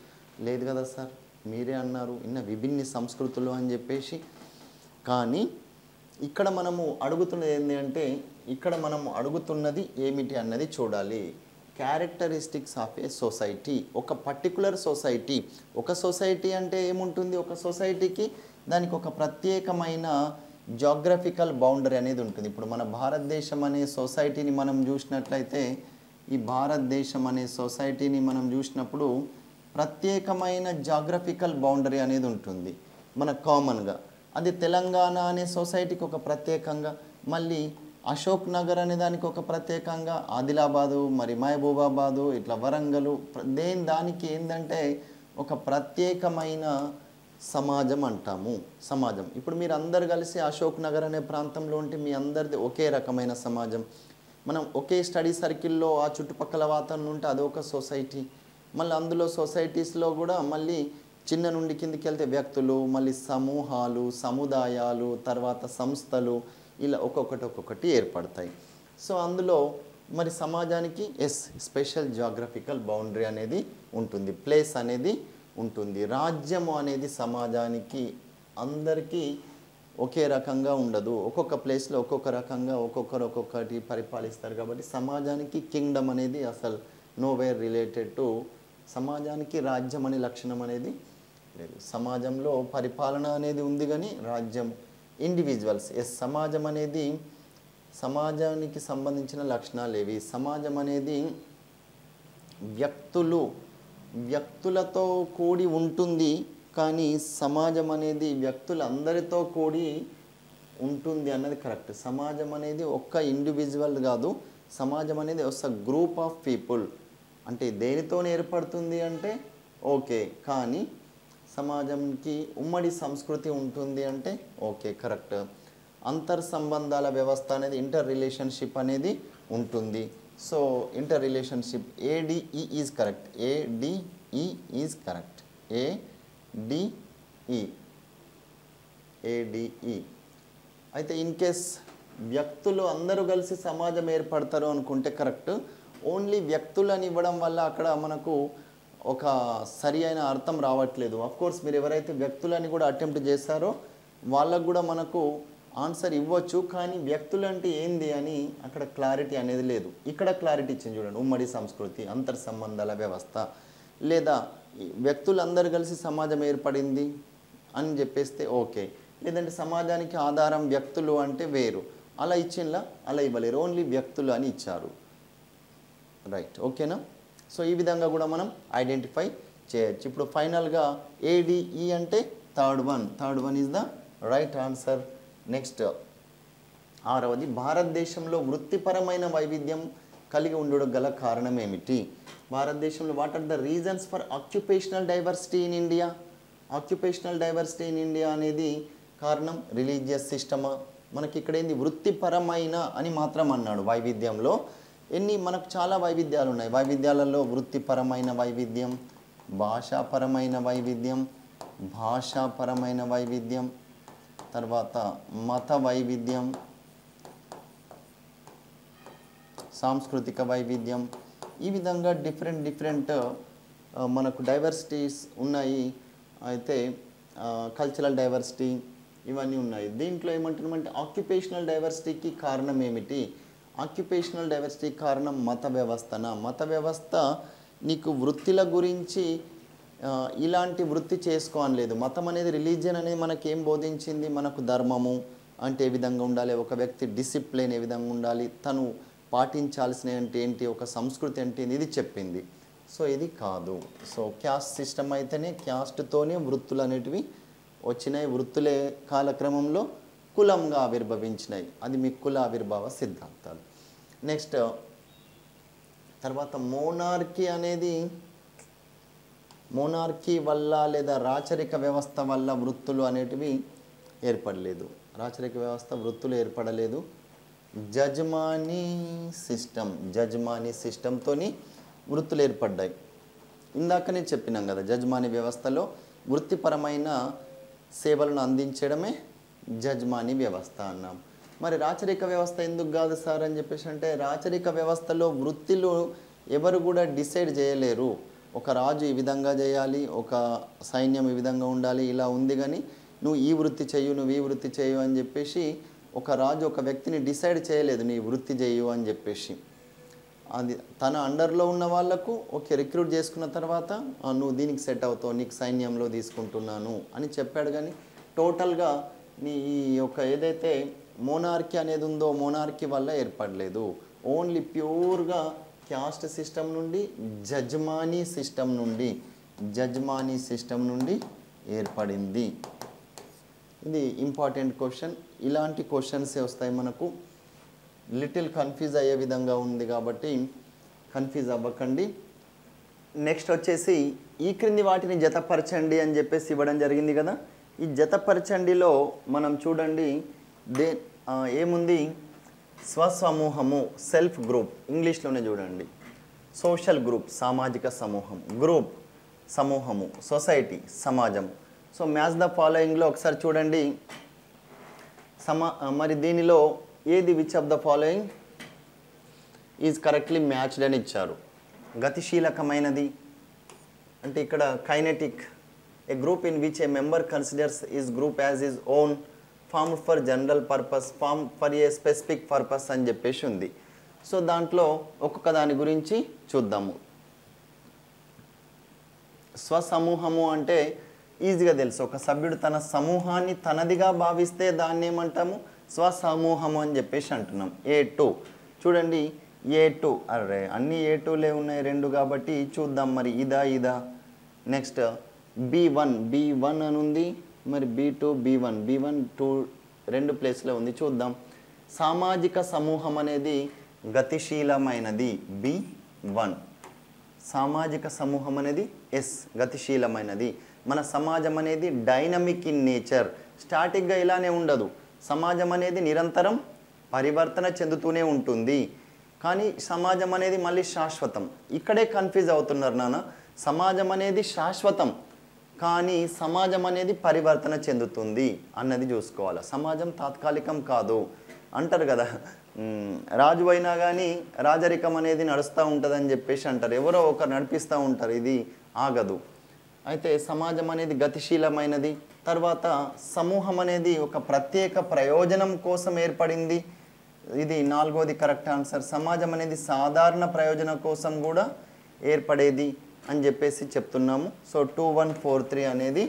లేదు కదా సార్, మీరే అన్నారు ఇన్న విభిన్న సంస్కృతులు అని చెప్పేసి. కానీ ఇక్కడ మనము అడుగుతున్నది ఏంటి అంటే, ఇక్కడ మనము అడుగుతున్నది ఏమిటి అన్నది చూడాలి. క్యారెక్టరిస్టిక్స్ ఆఫ్ ఏ సొసైటీ, ఒక పర్టికులర్ సొసైటీ. ఒక సొసైటీ అంటే ఏముంటుంది, ఒక సొసైటీకి దానికి ఒక ప్రత్యేకమైన జాగ్రఫికల్ బౌండరీ అనేది ఉంటుంది. ఇప్పుడు మన భారతదేశం అనే సొసైటీని మనం చూసినట్లయితే, ఈ భారతదేశం అనే సొసైటీని మనం చూసినప్పుడు ప్రత్యేకమైన జాగ్రఫికల్ బౌండరీ అనేది ఉంటుంది మన కామన్గా. అది తెలంగాణ అనే సొసైటీకి ఒక ప్రత్యేకంగా, మళ్ళీ అశోక్ నగర్ అనే దానికి ఒక ప్రత్యేకంగా, ఆదిలాబాదు, మరి మహబూబాబాదు, ఇట్లా వరంగలు, దానికి ఏంటంటే ఒక ప్రత్యేకమైన సమాజం అంటాము. సమాజం ఇప్పుడు మీరు అందరు కలిసి అశోక్ నగర్ అనే ప్రాంతంలో ఉంటే మీ అందరిది ఒకే రకమైన సమాజం. మనం ఒకే స్టడీ సర్కిల్లో ఆ చుట్టుపక్కల వాతావరణం ఉంటే అదొక సొసైటీ. మళ్ళీ అందులో సొసైటీస్లో కూడా మళ్ళీ చిన్న నుండి కిందికి వెళ్తే వ్యక్తులు, మళ్ళీ సమూహాలు, సముదాయాలు, తర్వాత సంస్థలు, ఇలా ఒక్కొక్కటి ఏర్పడతాయి. సో అందులో మరి సమాజానికి స్పెషల్ జాగ్రఫికల్ బౌండరీ అనేది ఉంటుంది, ప్లేస్ అనేది ఉంటుంది. రాజ్యము అనేది సమాజానికి అందరికీ ఒకే రకంగా ఉండదు, ఒక్కొక్క ప్లేస్లో ఒక్కొక్క రకంగా ఒక్కొక్కటి పరిపాలిస్తారు. కాబట్టి సమాజానికి కింగ్డమ్ అనేది అసలు నోవేర్ రిలేటెడ్ టు, సమాజానికి రాజ్యం అనే లక్షణం అనేది లేదు. సమాజంలో పరిపాలన అనేది ఉంది కానీ రాజ్యం, ఇండివిజువల్స్. సమాజం అనేది, సమాజానికి సంబంధించిన లక్షణాలు ఏవి? సమాజం అనేది వ్యక్తులతో కూడి ఉంటుంది, కానీ సమాజం అనేది వ్యక్తులందరితో కూడి ఉంటుంది అన్నది కరెక్ట్. సమాజం అనేది ఒక్క ఇండివిజువల్ కాదు, సమాజం అనేది ఒక గ్రూప్ ఆఫ్ పీపుల్. అంటే దేనితో ఏర్పడుతుంది అంటే ఓకే, కానీ సమాజంకి ఉమ్మడి సంస్కృతి ఉంటుంది అంటే ఓకే, కరెక్ట్. అంతర్ సంబంధాల వ్యవస్థ అనేది, ఇంటర్ రిలేషన్షిప్ అనేది ఉంటుంది. So inter relationship, ADE is correct. ADE is correct. ADE. అయితే ఇన్ కేస్ వ్యక్తులు అందరూ కలిసి సమాజం ఏర్పడతారు అనుకుంటే కరెక్ట్. ఓన్లీ వ్యక్తులని ఇవ్వడం వల్ల అక్కడ మనకు ఒక సరి అయిన అర్థం రావట్లేదు. అఫ్కోర్స్ మీరు ఎవరైతే వ్యక్తులని కూడా అటెంప్ట్ చేస్తారో వాళ్ళకు కూడా మనకు ఆన్సర్ ఇవ్వచ్చు, కానీ వ్యక్తులు అంటే ఏంది అని అక్కడ క్లారిటీ అనేది లేదు. ఇక్కడ క్లారిటీ ఇచ్చింది చూడండి, ఉమ్మడి సంస్కృతి, అంతర్ సంబంధాల వ్యవస్థ, లేదా వ్యక్తులందరూ కలిసి సమాజం ఏర్పడింది అని చెప్పేస్తే ఓకే. లేదంటే సమాజానికి ఆధారం వ్యక్తులు అంటే వేరు, అలా ఇచ్చిందా, అలా ఇవ్వలేరు, ఓన్లీ వ్యక్తులు అని ఇచ్చారు. రైట్, ఓకేనా? సో ఈ విధంగా కూడా మనం ఐడెంటిఫై చేయొచ్చు. ఇప్పుడు ఫైనల్గా ADE అంటే third one is the right answer. Next 6వది, భారతదేశంలో వృత్తిపరమైన వైవిధ్యం కలిగి ఉండడం గల కారణం ఏమిటి? భారతదేశంలో what are the reasons for occupational diversity in India? Occupational diversity in India అనేది కారణం రిలీజియస్ సిస్టమా? మనకి ఇక్కడ ఏంది, వృత్తిపరమైన అని మాత్రం అన్నాడు. వైవిధ్యంలో మనకు చాలా వైవిధ్యాలు ఉన్నాయి. వైవిధ్యాలలో వృత్తిపరమైన వైవిధ్యం, భాషాపరమైన వైవిధ్యం, భాషాపరమైన వైవిధ్యం, తర్వాత మత వైవిధ్యం, సాంస్కృతిక వైవిధ్యం. ఈ విధంగా డిఫరెంట్ మనకు డైవర్సిటీస్ ఉన్నాయి. అయితే కల్చరల్ డైవర్సిటీ ఇవన్నీ ఉన్నాయి. దీంట్లో ఏమంటున్నామంటే ఆక్యుపేషనల్ డైవర్సిటీకి కారణం ఏమిటి? ఆక్యుపేషనల్ డైవర్సిటీ కారణం మత మత వ్యవస్థ నీకు వృత్తిల గురించి ఇలాంటి వృత్తి చేసుకోనలేదు. మతం అనేది, రిలీజియన్ అనేది మనకేం బోధించింది? మనకు ధర్మము అంటే ఏ విధంగా ఉండాలి, ఒక వ్యక్తి డిసిప్లిన్ ఏ విధంగా ఉండాలి, తను పాటించాల్సిన అంటే ఏంటి, ఒక సంస్కృతి అంటే ఇది చెప్పింది. సో ఇది కాదు. సో క్యాస్ట్ సిస్టమ్ అయితేనే, క్యాస్ట్తోనే వృత్తులు అనేటివి వచ్చినాయి. వృత్తులే కాలక్రమంలో కులంగా ఆవిర్భవించినాయి. అది మీ కుల ఆవిర్భావ సిద్ధాంతాలు. నెక్స్ట్ తర్వాత మోనార్కీ అనేది, మోనార్కీ వల్ల లేదా రాచరిక వ్యవస్థ వల్ల వృత్తులు అనేటివి ఏర్పడలేదు. రాచరిక వ్యవస్థ వృత్తులు ఏర్పడలేదు. జజ్మానీ సిస్టంతోని వృత్తులు ఏర్పడ్డాయి. ఇందాకనే చెప్పినాం కదా, జజ్మానీ వ్యవస్థలో వృత్తిపరమైన సేవలను అందించడమే జజ్మానీ వ్యవస్థ అన్నాం. మరి రాచరిక వ్యవస్థ ఎందుకు కాదు సార్ అని చెప్పేసి అంటే, రాచరిక వ్యవస్థలో వృత్తులు ఎవరు కూడా డిసైడ్ చేయలేరు. ఒక రాజు ఈ విధంగా చేయాలి, ఒక సైన్యం ఈ విధంగా ఉండాలి, ఇలా ఉంది. కానీ నువ్వు ఈ వృత్తి చెయ్యు, నువ్వు ఈ వృత్తి చేయు అని చెప్పేసి ఒక రాజు ఒక వ్యక్తిని డిసైడ్ చేయలేదు, నీ వృత్తి చేయు అని చెప్పేసి. అది తన అండర్లో ఉన్న వాళ్ళకు ఓకే రిక్రూట్ చేసుకున్న తర్వాత నువ్వు దీనికి సెట్ అవుతావు, నీకు సైన్యంలో తీసుకుంటున్నాను అని చెప్పాడు. కానీ టోటల్గా నీ యొక్క ఏదైతే మోనార్కీ అనేది ఉందో, మోనార్కీ వల్ల ఏర్పడలేదు. ఓన్లీ ప్యూర్గా క్యాస్ట్ సిస్టమ్ నుండి, జజ్మానీ సిస్టమ్ నుండి ఏర్పడింది. ఇది ఇంపార్టెంట్ క్వశ్చన్. ఇలాంటి క్వశ్చన్సే వస్తాయి మనకు. లిటిల్ కన్ఫ్యూజ్ అయ్యే విధంగా ఉంది కాబట్టి కన్ఫ్యూజ్ అవ్వకండి. నెక్స్ట్ వచ్చేసి ఈ క్రింది వాటిని జతపరచండి అని చెప్పేసి ఇవ్వడం జరిగింది కదా. ఈ జతపరచండిలో మనం చూడండి ఏముంది, స్వసమూహము సెల్ఫ్ గ్రూప్, ఇంగ్లీష్లోనే చూడండి. సోషల్ గ్రూప్ సామాజిక సమూహం, గ్రూప్ సమూహము, సొసైటీ సమాజము. సో మ్యాచ్ ద ఫాలోయింగ్లో ఒకసారి చూడండి. మరి దీనిలో ఏది which of the following is correctly matched అని ఇచ్చారు. గతిశీలకమైనది అంటే ఇక్కడ kinetic, a group in which a member considers is group as is own, formed for general purpose, form for a specific purpose అని చెప్పేసి ఉంది. సో దాంట్లో ఒక్కొక్క దాని గురించి చూద్దాము. స్వసమూహము అంటే ఈజీగా తెలుసు, ఒక సభ్యుడు తన సమూహాన్ని తనదిగా భావిస్తే దాన్ని ఏమంటాము, స్వసమూహము అని చెప్పేసి అంటున్నాం. A2 చూడండి, A2 అరే అన్ని A2లే ఉన్నాయి రెండు కాబట్టి చూద్దాం మరి ఇదా. నెక్స్ట్ B1 అని ఉంది, మరి B2 B1 2 రెండు ప్లేస్లో ఉంది, చూద్దాం. సామాజిక సమూహం అనేది గతిశీలమైనది B1, సామాజిక సమూహం అనేది S గతిశీలమైనది. మన సమాజం అనేది డైనమిక్ ఇన్ నేచర్, స్టాటిక్గా ఇలానే ఉండదు. సమాజం అనేది నిరంతరం పరివర్తన చెందుతూనే ఉంటుంది. కానీ సమాజం అనేది మళ్ళీ శాశ్వతం. ఇక్కడే కన్ఫ్యూజ్ అవుతున్నారు నాన్న. సమాజం అనేది శాశ్వతం కానీ సమాజం అనేది పరివర్తన చెందుతుంది అన్నది చూసుకోవాలి. సమాజం తాత్కాలికం కాదు అంటారు కదా, రాజు అయినా కానీ రాజరికం అనేది నడుస్తూ ఉంటుందని చెప్పేసి అంటారు. ఎవరో ఒకరు నడిపిస్తూ ఉంటారు, ఇది ఆగదు. అయితే సమాజం అనేది గతిశీలమైనది. తర్వాత సమూహం అనేది ఒక ప్రత్యేక ప్రయోజనం కోసం ఏర్పడింది. ఇది 4వది కరెక్ట్ ఆన్సర్. సమాజం అనేది సాధారణ ప్రయోజనం కోసం కూడా ఏర్పడేది అని చెప్పేసి చెప్తున్నాము. సో 2143 అనేది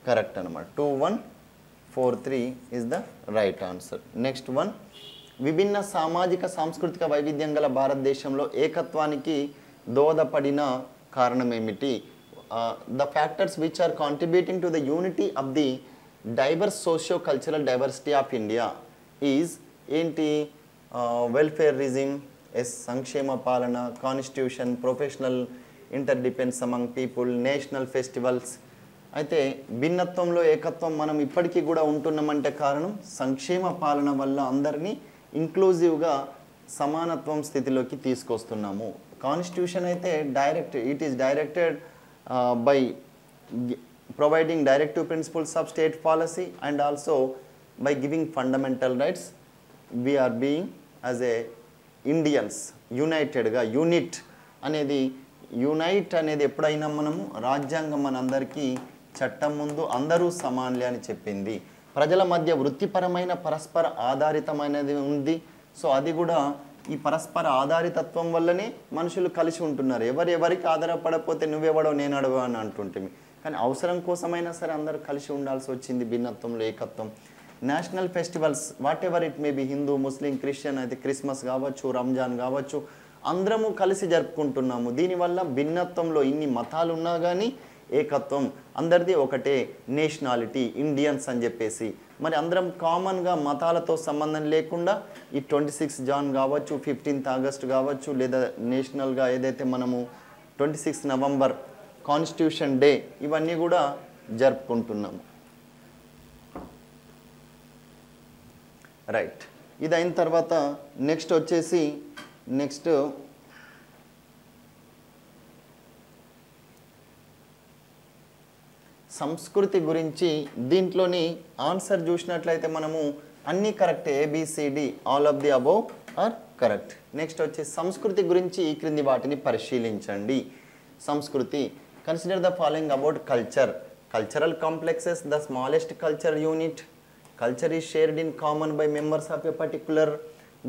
కరెక్ట్ అనమాట. 2143 is the right answer. Next one, విభిన్న సామాజిక సాంస్కృతిక వైవిధ్యం గల భారతదేశంలో ఏకత్వానికి దోహదపడిన కారణం ఏమిటి? The factors which are contributing to the unity of the diverse socio cultural diversity of India is ఏంటి? వెల్ఫేరిజం, సంక్షేమ పాలన, constitution, professional interdependence among people, national festivals. అయితే భిన్నత్వంలో ఏకత్వం మనం ఇప్పటికీ కూడా ఉంటున్నామంటే కారణం సంక్షేమ పాలన వల్ల అందరినీ ఇంక్లూజివ్గా సమానత్వం స్థితిలోకి తీసుకొస్తున్నాము. కాన్స్టిట్యూషన్ అయితే it is directed by providing directive principles of state policy and also by giving fundamental rights. We are being as a Indians యునైటెడ్గా యూనిట్ అనేది యూనైట్ అనేది ఎప్పుడైనా మనము రాజ్యాంగం మనందరికీ చట్టం ముందు అందరూ సమానులే అని చెప్పింది. ప్రజల మధ్య వృత్తిపరమైన పరస్పర ఆధారితమైనది ఉంది. సో అది కూడా ఈ పరస్పర ఆధారితత్వం వల్లనే మనుషులు కలిసి ఉంటున్నారు. ఎవరికి ఆధారపడకపోతే నువ్వెవడో నేనడవో అని అంటుంటిమి. కానీ అవసరం కోసమైనా సరే అందరూ కలిసి ఉండాల్సి వచ్చింది. భిన్నత్వంలో ఏకత్వం. National festivals what ever it may be, Hindu, Muslim, Christian, అయితే క్రిస్మస్ కావచ్చు, రంజాన్ కావచ్చు, అందరము కలిసి జరుపుకుంటున్నాము. దీనివల్ల భిన్నత్వంలో ఇన్ని మతాలు ఉన్నా కానీ ఏకత్వం, అందరిది ఒకటే నేషనాలిటీ, ఇండియన్స్ అని చెప్పేసి. మరి అందరం కామన్గా మతాలతో సంబంధం లేకుండా ఈ 26 జాన్ కావచ్చు, 15th ఆగస్ట్ కావచ్చు, లేదా నేషనల్గా ఏదైతే మనము 26 నవంబర్ కాన్స్టిట్యూషన్ డే, ఇవన్నీ కూడా జరుపుకుంటున్నాము. రైట్, ఇది అయిన తర్వాత నెక్స్ట్ వచ్చేసి సంస్కృతి గురించి. దీంట్లోని ఆన్సర్ చూసినట్లయితే మనము అన్నీ correct, ABCD all of the above are correct. Next వచ్చి సంస్కృతి గురించి ఈ క్రింది వాటిని పరిశీలించండి. సంస్కృతి, consider the following about culture. Cultural complexes, the smallest culture unit. Culture is shared in common by members of a particular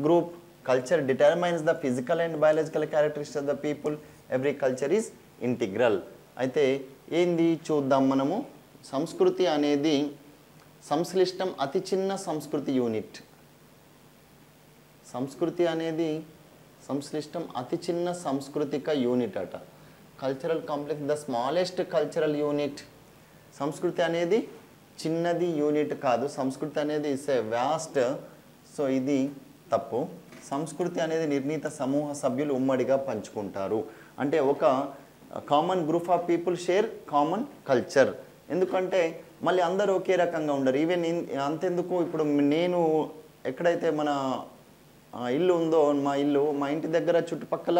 group. Culture determines the physical and biological characteristics of the people. Every culture is integral. అయితే ఏంది చూద్దాం మనము. సంస్కృతి అనేది సంశ్లిష్టం, అతి చిన్న సంస్కృతి unit. సంస్కృతి అనేది సంశ్లిష్టం, అతి చిన్న సాంస్కృతిక యూనిట్ అట. Cultural complex, the smallest cultural unit. సంస్కృతి అనేది చిన్నది యూనిట్ కాదు. సంస్కృతి అనేది ఇస్ ఏ వ్యాస్ట్. సో ఇది తప్పు. సంస్కృతి అనేది నిర్ణీత సమూహ సభ్యులు ఉమ్మడిగా పంచుకుంటారు. అంటే ఒక common group of people share common culture. ఎందుకంటే మళ్ళీ అందరూ ఒకే రకంగా ఉండరు. ఈవెన్ అంతెందుకు, ఇప్పుడు నేను ఎక్కడైతే మన ఇల్లు ఉందో, మా ఇంటి దగ్గర చుట్టుపక్కల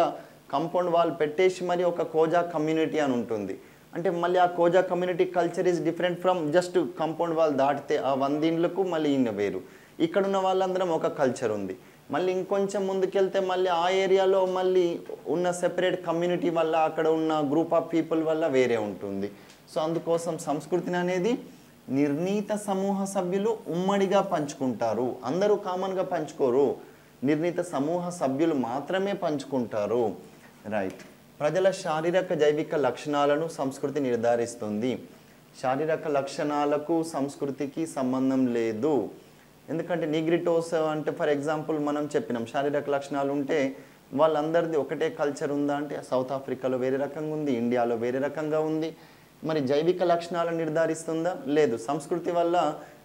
కాంపౌండ్ వాల్ పెట్టేసి మరి ఒక కోజా కమ్యూనిటీ అని ఉంటుంది. అంటే మళ్ళీ ఆ Khoja community culture is different from just compound wall దాటితే ఆ 100 ఇండ్లకు మళ్ళీ ఈయన వేరు. ఇక్కడున్న వాళ్ళందరం ఒక కల్చర్ ఉంది. మళ్ళీ ఇంకొంచెం ముందుకెళ్తే మళ్ళీ ఆ ఏరియాలో మళ్ళీ ఉన్న సెపరేట్ కమ్యూనిటీ వల్ల, అక్కడ ఉన్న గ్రూప్ ఆఫ్ పీపుల్ వల్ల వేరే ఉంటుంది. సో అందుకోసం సంస్కృతిని అనేది నిర్ణీత సమూహ సభ్యులు ఉమ్మడిగా పంచుకుంటారు. అందరూ కామన్గా పంచుకోరు, నిర్ణీత సమూహ సభ్యులు మాత్రమే పంచుకుంటారు. రైట్. ప్రజల శారీరక జైవిక లక్షణాలను సంస్కృతి నిర్ధారిస్తుంది. శారీరక లక్షణాలకు సంస్కృతికి సంబంధం లేదు. ఎందుకంటే నిగ్రిటోస్ అంటే ఫర్ ఎగ్జాంపుల్ మనం చెప్పినాం శారీరక లక్షణాలు ఉంటే వాళ్ళందరిది ఒకటే కల్చర్ ఉందా అంటే సౌత్ ఆఫ్రికాలో వేరే రకంగా ఉంది, ఇండియాలో వేరే రకంగా ఉంది. మరి జైవిక లక్షణాలను నిర్ధారిస్తుందా? లేదు. సంస్కృతి వల్ల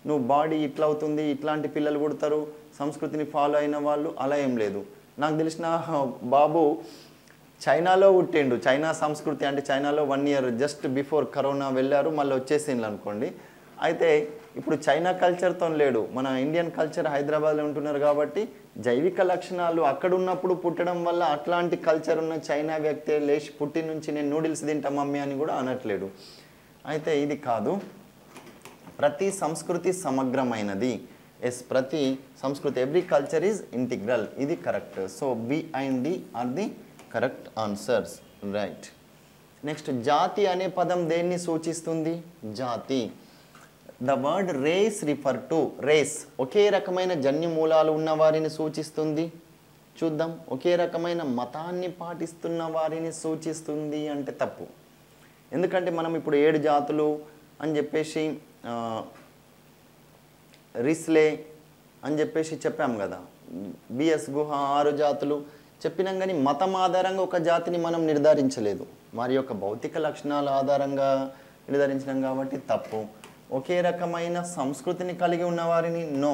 నువ్వు బాడీ ఇట్లా అవుతుంది, ఇట్లాంటి పిల్లలు పుడతారు, సంస్కృతిని ఫాలో అయిన వాళ్ళు, అలా ఏం లేదు. నాకు తెలిసిన బాబు చైనాలో పుట్టిండు. చైనా సంస్కృతి అంటే చైనాలో 1 year జస్ట్ బిఫోర్ కరోనా వెళ్ళారు, మళ్ళీ వచ్చేసిండ్రు అనుకోండి. అయితే ఇప్పుడు చైనా కల్చర్తో లేడు, మన ఇండియన్ కల్చర్ హైదరాబాద్లో ఉంటున్నారు కాబట్టి జైవిక లక్షణాలు అక్కడ ఉన్నప్పుడు పుట్టడం వల్ల అట్లాంటి కల్చర్ ఉన్న చైనా వ్యక్తి లేచి పుట్టి నుంచి నేను నూడిల్స్ తింటా మమ్మీ అని కూడా అనట్లేడు. అయితే ఇది కాదు, ప్రతి సంస్కృతి సమగ్రమైనది. ప్రతి సంస్కృతి, ఎవ్రీ కల్చర్ ఈజ్ ఇంటిగ్రల్. ఇది correct. So B and D are the correct answers. Right. Next, జాతి అనే పదం దేన్ని సూచిస్తుంది? జాతి. The word race refer to, race ఒకే రకమైన జన్యు మూలాలు ఉన్న వారిని సూచిస్తుంది. చూద్దాం. ఒకే రకమైన మతాన్ని పాటిస్తున్న వారిని సూచిస్తుంది అంటే తప్పు. ఎందుకంటే మనం ఇప్పుడు 7 జాతులు అని చెప్పేసి రిస్లే అని చెప్పేసి చెప్పాం కదా, బిఎస్ గుహ 6 జాతులు చెప్పినాం. కానీ మతం ఆధారంగా ఒక జాతిని మనం నిర్ధారించలేదు, వారి యొక్క భౌతిక లక్షణాల ఆధారంగా నిర్ధారించినాం కాబట్టి తప్పు. ఒకే రకమైన సంస్కృతిని కలిగి ఉన్న వారిని నో.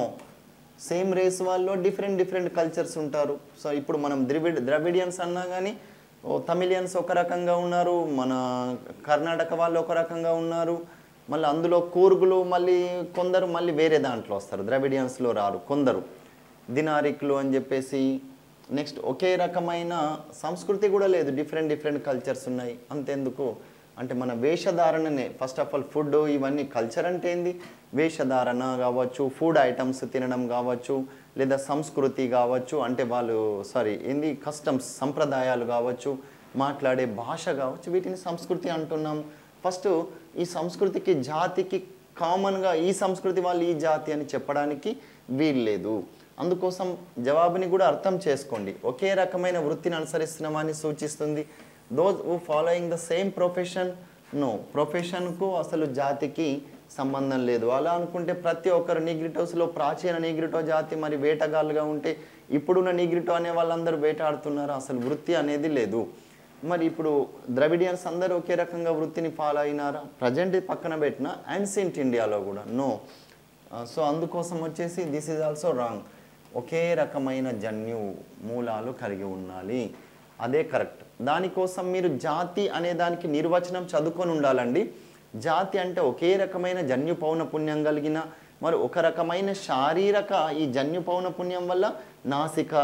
సేమ్ రేస్ వాళ్ళు డిఫరెంట్ కల్చర్స్ ఉంటారు. సో ఇప్పుడు మనం ద్రవిడియన్స్ అన్నా కానీ తమిళియన్స్ ఒక రకంగా ఉన్నారు, మన కర్ణాటక వాళ్ళు ఒక రకంగా ఉన్నారు, మళ్ళీ అందులో కూర్గులు మళ్ళీ కొందరు మళ్ళీ వేరే దాంట్లో వస్తారు, ద్రవిడియన్స్లో రారు కొందరు, దినారిక్లు అని చెప్పేసి. నెక్స్ట్ ఒకే రకమైన సంస్కృతి కూడా లేదు, డిఫరెంట్ కల్చర్స్ ఉన్నాయి. అంతెందుకు అంటే మన వేషధారణనే ఫస్ట్ ఆఫ్ ఆల్ ఫుడ్ ఇవన్నీ కల్చర్ అంటే ఏంది వేషధారణ కావచ్చు, ఫుడ్ ఐటమ్స్ తినడం కావచ్చు, లేదా సంస్కృతి కావచ్చు, అంటే వాళ్ళు ఏంది కస్టమ్స్ సంప్రదాయాలు కావచ్చు, మాట్లాడే భాష కావచ్చు, వీటిని సంస్కృతి అంటున్నాం. ఫస్ట్ ఈ సంస్కృతికి జాతికి కామన్గా ఈ సంస్కృతి వాళ్ళు ఈ జాతి అని చెప్పడానికి వీల్లేదు. అందుకోసం జవాబుని కూడా అర్థం చేసుకోండి. ఒకే రకమైన వృత్తిని అనుసరిస్తున్నామని సూచిస్తుంది. Those who following the same profession, no, ప్రొఫెషన్కు అసలు జాతికి సంబంధం లేదు. అలా అనుకుంటే ప్రతి ఒక్కరు నీగ్రిటోస్లో ప్రాచీన నీగ్రిటో జాతి మరి వేటగాళ్ళుగా ఉంటే ఇప్పుడున్న నీగ్రిటో అనే వాళ్ళందరూ వేటాడుతున్నారు, అసలు వృత్తి అనేది లేదు. మరి ఇప్పుడు ద్రవిడియన్స్ అందరూ ఒకే రకంగా వృత్తిని ఫాలో అయినారా? ప్రజెంట్ పక్కన పెట్టిన యాన్సియంట్ ఇండియాలో కూడా నో. సో అందుకోసం వచ్చేసి దిస్ ఈజ్ ఆల్సో రాంగ్. ఒకే రకమైన జన్యు మూలాలు కలిగి ఉండాలి, అదే కరెక్ట్. దానికోసం మీరు జాతి అనే దానికి నిర్వచనం చదువుకొని ఉండాలండి. జాతి అంటే ఒకే రకమైన జన్యు పౌనపుణ్యం కలిగిన మరి ఒక రకమైన శారీరక ఈ జన్యు పౌనపుణ్యం వల్ల నాసిక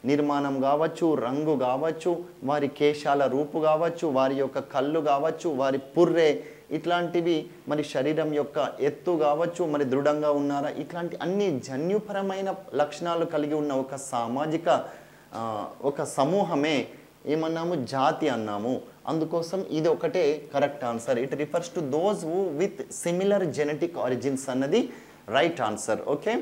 నిర్మాణం కావచ్చు, రంగు కావచ్చు, వారి కేశాల రూపు కావచ్చు, వారి యొక్క కళ్ళు కావచ్చు, వారి పుర్రె ఇట్లాంటివి, మరి శరీరం యొక్క ఎత్తు కావచ్చు, మరి దృఢంగా ఉన్నారా, ఇట్లాంటి అన్ని జన్యుపరమైన లక్షణాలు కలిగి ఉన్న ఒక సామాజిక ఒక సమూహమే ఏమన్నాము జాతి అన్నాము. అందుకోసం ఇది ఒకటే correct answer. It refers to those who with similar genetic origins అన్నది right answer. Okay,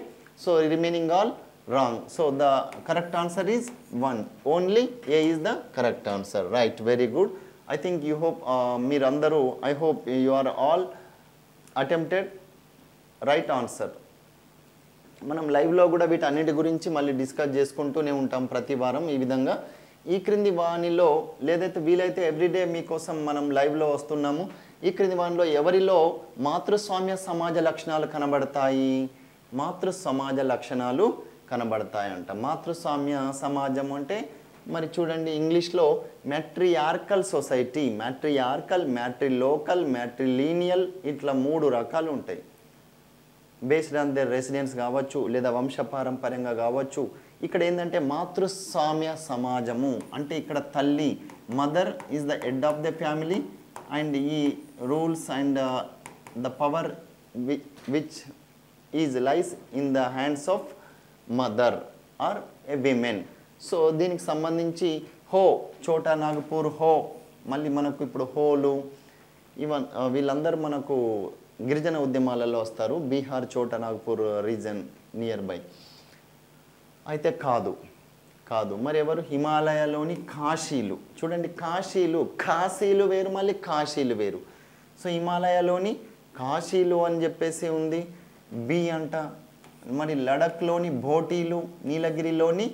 so remaining all wrong. So the correct answer is 1. Only A is the correct answer. Right, very good. I think you hope meerandaru, I hope you are all attempted right answer. మనం లైవ్లో కూడా వీటన్నిటి గురించి మళ్ళీ discuss చేసుకుంటూనే ఉంటాం ప్రతి వారం. ఈ విధంగా ఈ క్రింది వాణిలో లేదైతే వీలైతే ఎవ్రీడే మీకోసం మనం లైవ్లో వస్తున్నాము. ఈ క్రింది వాణిలో ఎవరిలో మాతృస్వామ్య సమాజ లక్షణాలు కనబడతాయి? మాతృ సమాజ లక్షణాలు కనబడతాయంట. మాతృస్వామ్య సమాజం అంటే మరి చూడండి ఇంగ్లీష్లో మ్యాట్రియార్కల్ సొసైటీ, మ్యాట్రియార్కల్, మ్యాట్రిలోకల్, మ్యాట్రిలీనియల్ ఇట్లా 3 రకాలు ఉంటాయి. బేస్డ్ ఆన్ ద రెసిడెన్స్ కావచ్చు, లేదా వంశపారంపర్యంగా కావచ్చు. ఇక్కడ ఏంటంటే మాతృస్వామ్య సమాజము అంటే ఇక్కడ తల్లి, mother is the head of the family and ఈ rules and the power which is lies in the hands of mother or a women. So దీనికి సంబంధించి హో, చోటా నాగపూర్ హో, మళ్ళీ మనకు ఇప్పుడు హోలు ఈవెన్ వీళ్ళందరూ మనకు గిరిజన ఉద్యమాలలో వస్తారు, బీహార్ చోటా నాగపూర్ రీజన్ నియర్ బై. అయితే కాదు మరి ఎవరు? హిమాలయాలోని కాశీలు. చూడండి కాశీలు వేరు, మళ్ళీ కాశీలు వేరు. సో హిమాలయాలోని కాశీలు అని చెప్పేసి ఉంది, బి అంట. మరి లడఖ్లోని భోటీలు, నీలగిరిలోని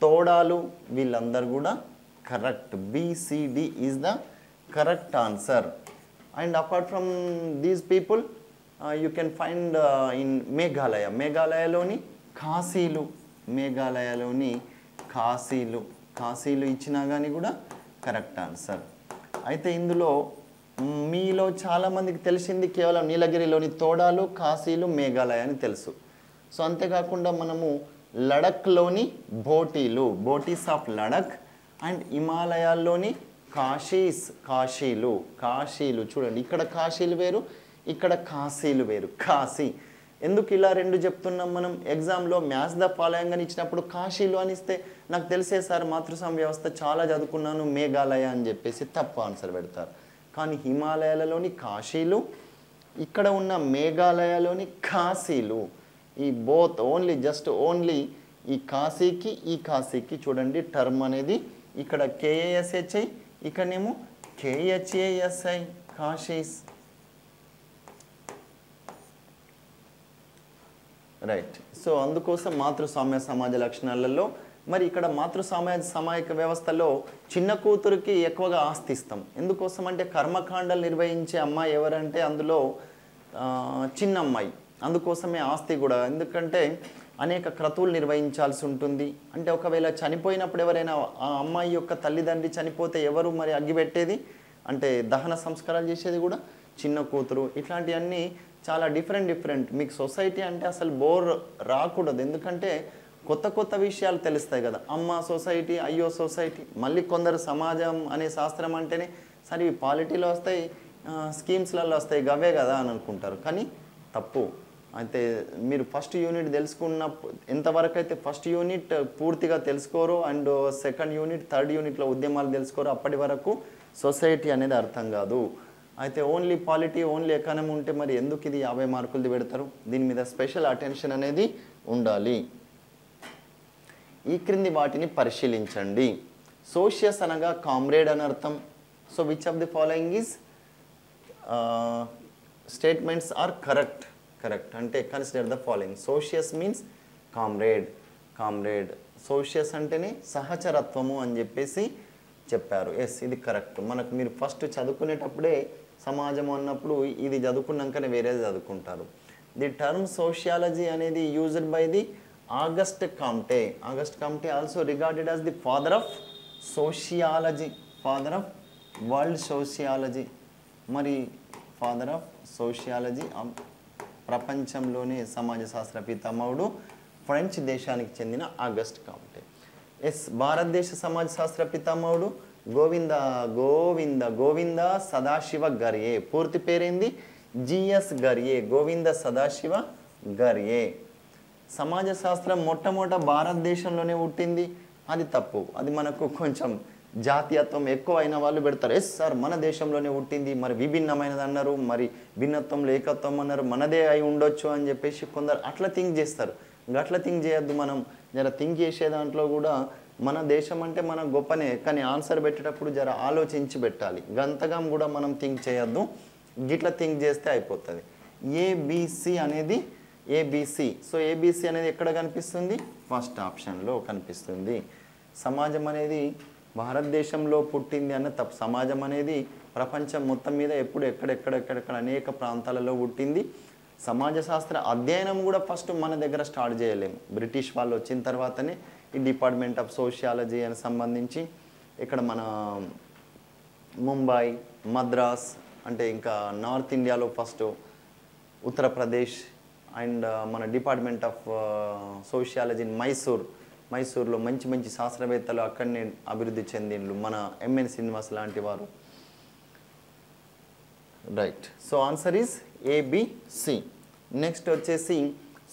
తోడాలు, వీళ్ళందరూ కూడా కరెక్ట్. BCD is the correct answer. And apart from these people you can find in మేఘాలయలోని కాశీలు, కాశీలు ఇచ్చినా కానీ కూడా కరెక్ట్ ఆన్సర్. అయితే ఇందులో మీలో చాలామందికి తెలిసింది కేవలం నీలగిరిలోని తోడాలు, కాశీలు, మేఘాలయ అని తెలుసు. సో అంతేకాకుండా మనము లడఖ్లోని బోటీస్ ఆఫ్ లడఖ్ అండ్ హిమాలయాల్లోని కాశీలు. చూడండి ఇక్కడ కాశీలు వేరు, ఇక్కడ కాశీలు వేరు. కాశీ ఎందుకు ఇలా 2 చెప్తున్నాం మనం? ఎగ్జామ్లో మ్యాథ్స్ ద ఫాలోయింగ్ అని ఇచ్చినప్పుడు కాశీలు అని ఇస్తే నాకు తెలిసే సార్ మాతృస్వామ్య వ్యవస్థ చాలా చదువుకున్నాను మేఘాలయ అని చెప్పేసి తప్పు ఆన్సర్ పెడతారు. కానీ హిమాలయాలలోని కాశీలు, ఇక్కడ ఉన్న మేఘాలయలోని కాశీలు, ఈ బోత్ ఓన్లీ ఈ కాశీకి చూడండి టర్మ్ అనేది ఇక్కడ KASHI, ఇక్కడనేమో KHASI, కాశీస్. రైట్. సో అందుకోసం మాతృస్వామ్య సమాజ లక్షణాలలో మరి ఇక్కడ సామాజిక వ్యవస్థలో చిన్న కూతురికి ఎక్కువగా ఆస్తి ఇస్తాం. ఎందుకోసం అంటే కర్మకాండలు నిర్వహించే అమ్మాయి ఎవరంటే అందులో చిన్న అమ్మాయి. అందుకోసమే ఆస్తి కూడా, ఎందుకంటే అనేక క్రతువులు నిర్వహించాల్సి ఉంటుంది. అంటే ఒకవేళ చనిపోయినప్పుడు ఎవరైనా ఆ అమ్మాయి యొక్క తల్లిదండ్రి చనిపోతే ఎవరు మరి అగ్గిపెట్టేది, అంటే దహన సంస్కారాలు చేసేది కూడా చిన్న కూతురు. ఇట్లాంటివన్నీ చాలా డిఫరెంట్. మీకు సొసైటీ అంటే అసలు బోర్ రాకూడదు, ఎందుకంటే కొత్త విషయాలు తెలుస్తాయి కదా. అమ్మ సొసైటీ, అయ్యో సొసైటీ, మళ్ళీ కొందరు సమాజం అనే శాస్త్రం అంటేనే సరే ఇవి పాలిటీలో వస్తాయి, స్కీమ్స్లలో వస్తాయి, గవే కదా అని అనుకుంటారు. కానీ తప్పు. అయితే మీరు ఫస్ట్ యూనిట్ తెలుసుకున్న ఎంతవరకు అయితే ఫస్ట్ యూనిట్ పూర్తిగా తెలుసుకోరు అండ్ సెకండ్ యూనిట్ థర్డ్ యూనిట్లో ఉద్యమాలు తెలుసుకోరు, అప్పటి వరకు సొసైటీ అనేది అర్థం కాదు. అయితే ఓన్లీ పాలిటీ ఓన్లీ ఎకానమీ ఉంటే మరి ఎందుకు ఇది 50 మార్కులది పెడతారు? దీని మీద స్పెషల్ అటెన్షన్ అనేది ఉండాలి. ఈ క్రింది వాటిని పరిశీలించండి. సోషియస్ అనగా కామ్రేడ్ అని అర్థం. So which of the following is statements are correct? Correct అంటే consider the following. Socius means comrade. Socius అంటేనే సహచరత్వము అని చెప్పేసి చెప్పారు. ఎస్, ఇది కరెక్ట్. మనకు మీరు ఫస్ట్ చదువుకునేటప్పుడే సమాజం అన్నప్పుడు ఇది చదువుకున్నాకనే వేరేది చదువుకుంటారు. ది టర్మ్ సోషియాలజీ అనేది used by the August Comte. August Comte also regarded as the father of sociology, father of world sociology. మరి ఫాదర్ ఆఫ్ సోషియాలజీ, ప్రపంచంలోనే సమాజ శాస్త్ర పితామహుడు ఫ్రెంచ్ దేశానికి చెందిన ఆగస్ట్ కామ్టే. ఎస్, భారతదేశ సమాజ శాస్త్ర పితామహుడు గోవింద సదాశివ గర్యే. పూర్తి పేరేంది? జిఎస్ గర్యే, గోవింద సదాశివ గర్యే. సమాజ శాస్త్రం మొట్టమొదట భారతదేశంలోనే పుట్టింది, అది తప్పు. అది మనకు కొంచెం జాతీయత్వం ఎక్కువ అయిన వాళ్ళు పెడతారు. ఎస్ సార్, మన దేశంలోనే పుట్టింది, మరి విభిన్నమైనది అన్నారు, మరి భిన్నత్వంలో ఏకత్వం అన్నారు, మనదే అయి ఉండొచ్చు అని చెప్పేసి కొందరు అట్లా థింక్ చేస్తారు. అట్లా థింక్ చేయొద్దు. మనం జర థింక్ చేసే దాంట్లో కూడా మన దేశం అంటే మన గొప్పనే, కానీ ఆన్సర్ పెట్టేటప్పుడు జర ఆలోచించి పెట్టాలి. గంతగా కూడా మనం థింక్ చేయొద్దు, గిట్లా థింక్ చేస్తే అయిపోతుంది. ఏబిసి అనేది ఏబిసి. సో ఏబిసి అనేది ఎక్కడ కనిపిస్తుంది? ఫస్ట్ ఆప్షన్లో కనిపిస్తుంది. సమాజం అనేది భారతదేశంలో పుట్టింది అన్న తప్పు. సమాజం అనేది ప్రపంచం మొత్తం మీద ఎప్పుడు ఎక్కడెక్కడ అనేక ప్రాంతాలలో పుట్టింది. సమాజ శాస్త్ర అధ్యయనం కూడా ఫస్ట్ మన దగ్గర స్టార్ట్ చేయలేము. బ్రిటిష్ వాళ్ళు వచ్చిన తర్వాతనే ఈ డిపార్ట్మెంట్ ఆఫ్ సోషియాలజీ అని సంబంధించి ఇక్కడ మన ముంబై, మద్రాస్, అంటే ఇంకా నార్త్ ఇండియాలో ఫస్ట్ ఉత్తరప్రదేశ్ అండ్ మన డిపార్ట్మెంట్ ఆఫ్ సోషియాలజీ మైసూర్లో మంచి శాస్త్రవేత్తలు అక్కడనే అభివృద్ధి చెందిండ్రు, మన ఎంఎన్ శ్రీనివాస్ లాంటి వారు. Right. So answer is ABC. Next వచ్చేసి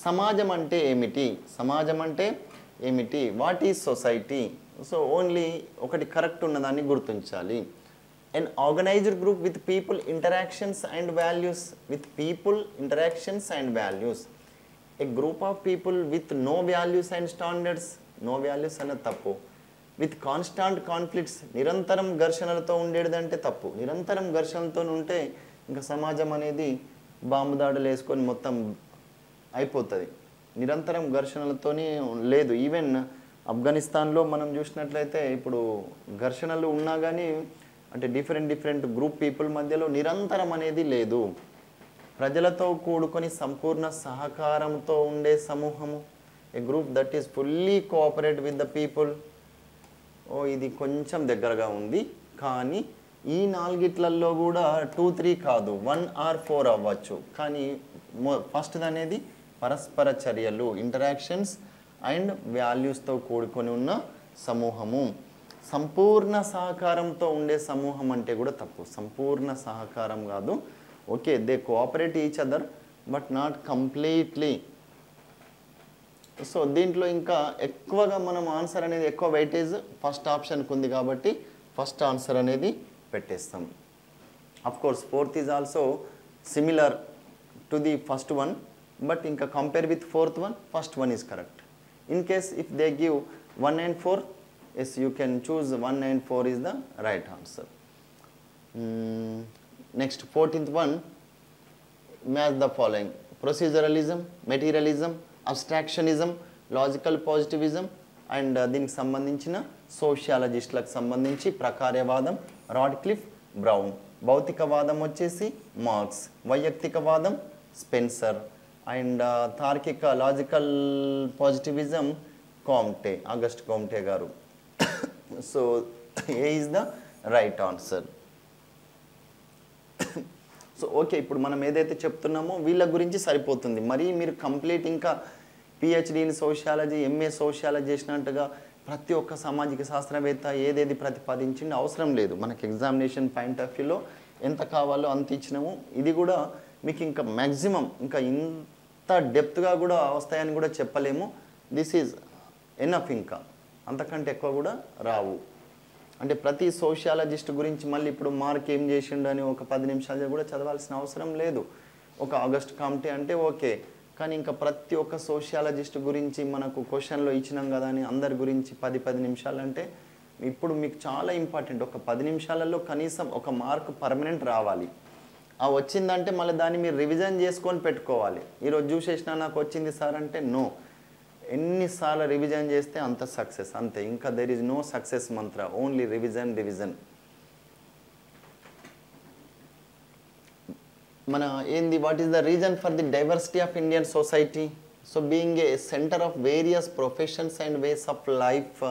సమాజం అంటే ఏమిటి? సమాజం అంటే ఏమిటి? What is society? So only ఒకటి కరెక్ట్ ఉన్నదాన్ని గుర్తించాలి. an organized group with people interactions and values. With people interactions and values. A group of people with no values and standards. No values అన్న తప్పు. With constant conflicts. నిరంతరం ఘర్షణలతో ఉండేదంటే తప్పు. నిరంతరం ఘర్షణలతో ఉంటే ఇంకా సమాజం అనేది బాంబు దాడులు వేసుకొని మొత్తం అయిపోతుంది. నిరంతరం ఘర్షణలతోనే లేదు. ఈవెన్ ఆఫ్ఘనిస్తాన్లో మనం చూసినట్లయితే ఇప్పుడు ఘర్షణలు ఉన్నా కానీ అంటే డిఫరెంట్ గ్రూప్ పీపుల్ మధ్యలో నిరంతరం అనేది లేదు. ప్రజలతో కూడుకొని సంపూర్ణ సహకారంతో ఉండే సమూహము. A group that is fully cooperate with the people. ఇది కొంచెం దగ్గరగా ఉంది, కానీ ఈ నాలుగిట్లలో కూడా 2, 3 కాదు, 1 or 4 అవ్వచ్చు. కానీ ఫస్ట్ అనేది పరస్పర చర్యలు, ఇంటరాక్షన్స్ అండ్ వాల్యూస్తో కూడుకొని ఉన్న సమూహము. సంపూర్ణ సహకారంతో ఉండే సమూహం అంటే కూడా తప్పు. సంపూర్ణ సహకారం కాదు. Okay, they cooperate each other but not completely. So దీంట్లో ఇంకా ఎక్కువగా మనం ఆన్సర్ అనేది ఎక్కువ వెయిటేజ్ ఫస్ట్ ఆప్షన్కి ఉంది కాబట్టి ఫస్ట్ ఆన్సర్ అనేది పెట్టేస్తాం. Of course fourth is also similar to the first one, but ఇంకా compare with fourth one, first one is correct. In case if they give 1 and 4, yes, you can choose 1 and 4 is the right answer. Next, 14th one, match the following: proceduralism, materialism, abstractionism, logical positivism, and దీనికి సంబంధించిన సోషియాలజిస్టులకు సంబంధించి ప్రకార్యవాదం Radcliffe, Brown. భౌతికవాదం వచ్చేసి Marx, వైయక్తికవాదం Spencer, and తార్కిక logical positivism Comte, August Comte గారు. So A is the right answer. So okay, ఇప్పుడు మనం ఏదైతే చెప్తున్నామో వీళ్ళ గురించి సరిపోతుంది. మరి మీరు కంప్లీట్ ఇంకా PhD in sociology, MA sociology చేసినట్టుగా ప్రతి ఒక్క సామాజిక శాస్త్రవేత్త ఏదేది ప్రతిపాదించింది అవసరం లేదు. మనకి ఎగ్జామినేషన్ పాయింట్ ఆఫ్ వ్యూలో ఎంత కావాలో అంత ఇచ్చినాము. ఇది కూడా మీకు ఇంకా మ్యాక్సిమం ఇంకా ఇంత డెప్త్గా కూడా వస్తాయని కూడా చెప్పలేము. దిస్ ఈజ్ ఎనఫ్, ఇంకా అంతకంటే ఎక్కువ కూడా రావు. అంటే ప్రతి సోషియాలజిస్ట్ గురించి మళ్ళీ ఇప్పుడు మార్క్ ఏం చేసిండు అని ఒక 10 నిమిషాలు కూడా చదవాల్సిన అవసరం లేదు. ఒక ఆగస్ట్ కామ్టే అంటే ఓకే, కానీ ఇంకా ప్రతి ఒక్క సోషియాలజిస్ట్ గురించి మనకు క్వశ్చన్లో ఇచ్చినాం కదా అని అందరి గురించి 10 నిమిషాలు అంటే ఇప్పుడు మీకు చాలా ఇంపార్టెంట్. ఒక 10 నిమిషాలలో కనీసం ఒక మార్క్ పర్మనెంట్ రావాలి. ఆ వచ్చిందంటే మళ్ళీ దాన్ని మీరు రివిజన్ చేసుకొని పెట్టుకోవాలి. ఈరోజు చూసేసినా నాకు వచ్చింది సార్ అంటే నో, ఎన్నిసార్లు రివిజన్ చేస్తే అంత సక్సెస్, అంతే. ఇంకా there is no success Mantra, only revision revision. మన ఏంది, what is the reason for the diversity of Indian society? So being a centre of various professions and ways of life,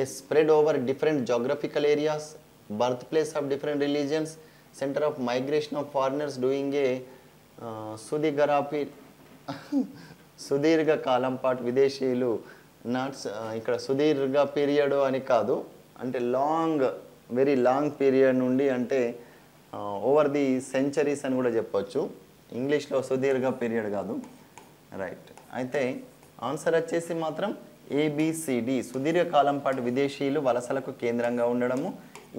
A spread over different geographical areas, birthplace of different religions, center of migration of foreigners doing a సుదీర్ఘ కాలం పాటు విదేశీయులు NATS, ఇక్కడ సుదీర్ఘ period అని కాదు, అంటే long, very long period నుండి, అంటే ఓవర్ ది సెంచరీస్ అని కూడా చెప్పొచ్చు. ఇంగ్లీష్లో సుదీర్ఘ పీరియడ్ కాదు, రైట్. అయితే ఆన్సర్ వచ్చేసి మాత్రం ఏబిసిడి, సుదీర్ఘకాలం పాటు విదేశీయులు వలసలకు కేంద్రంగా ఉండడము.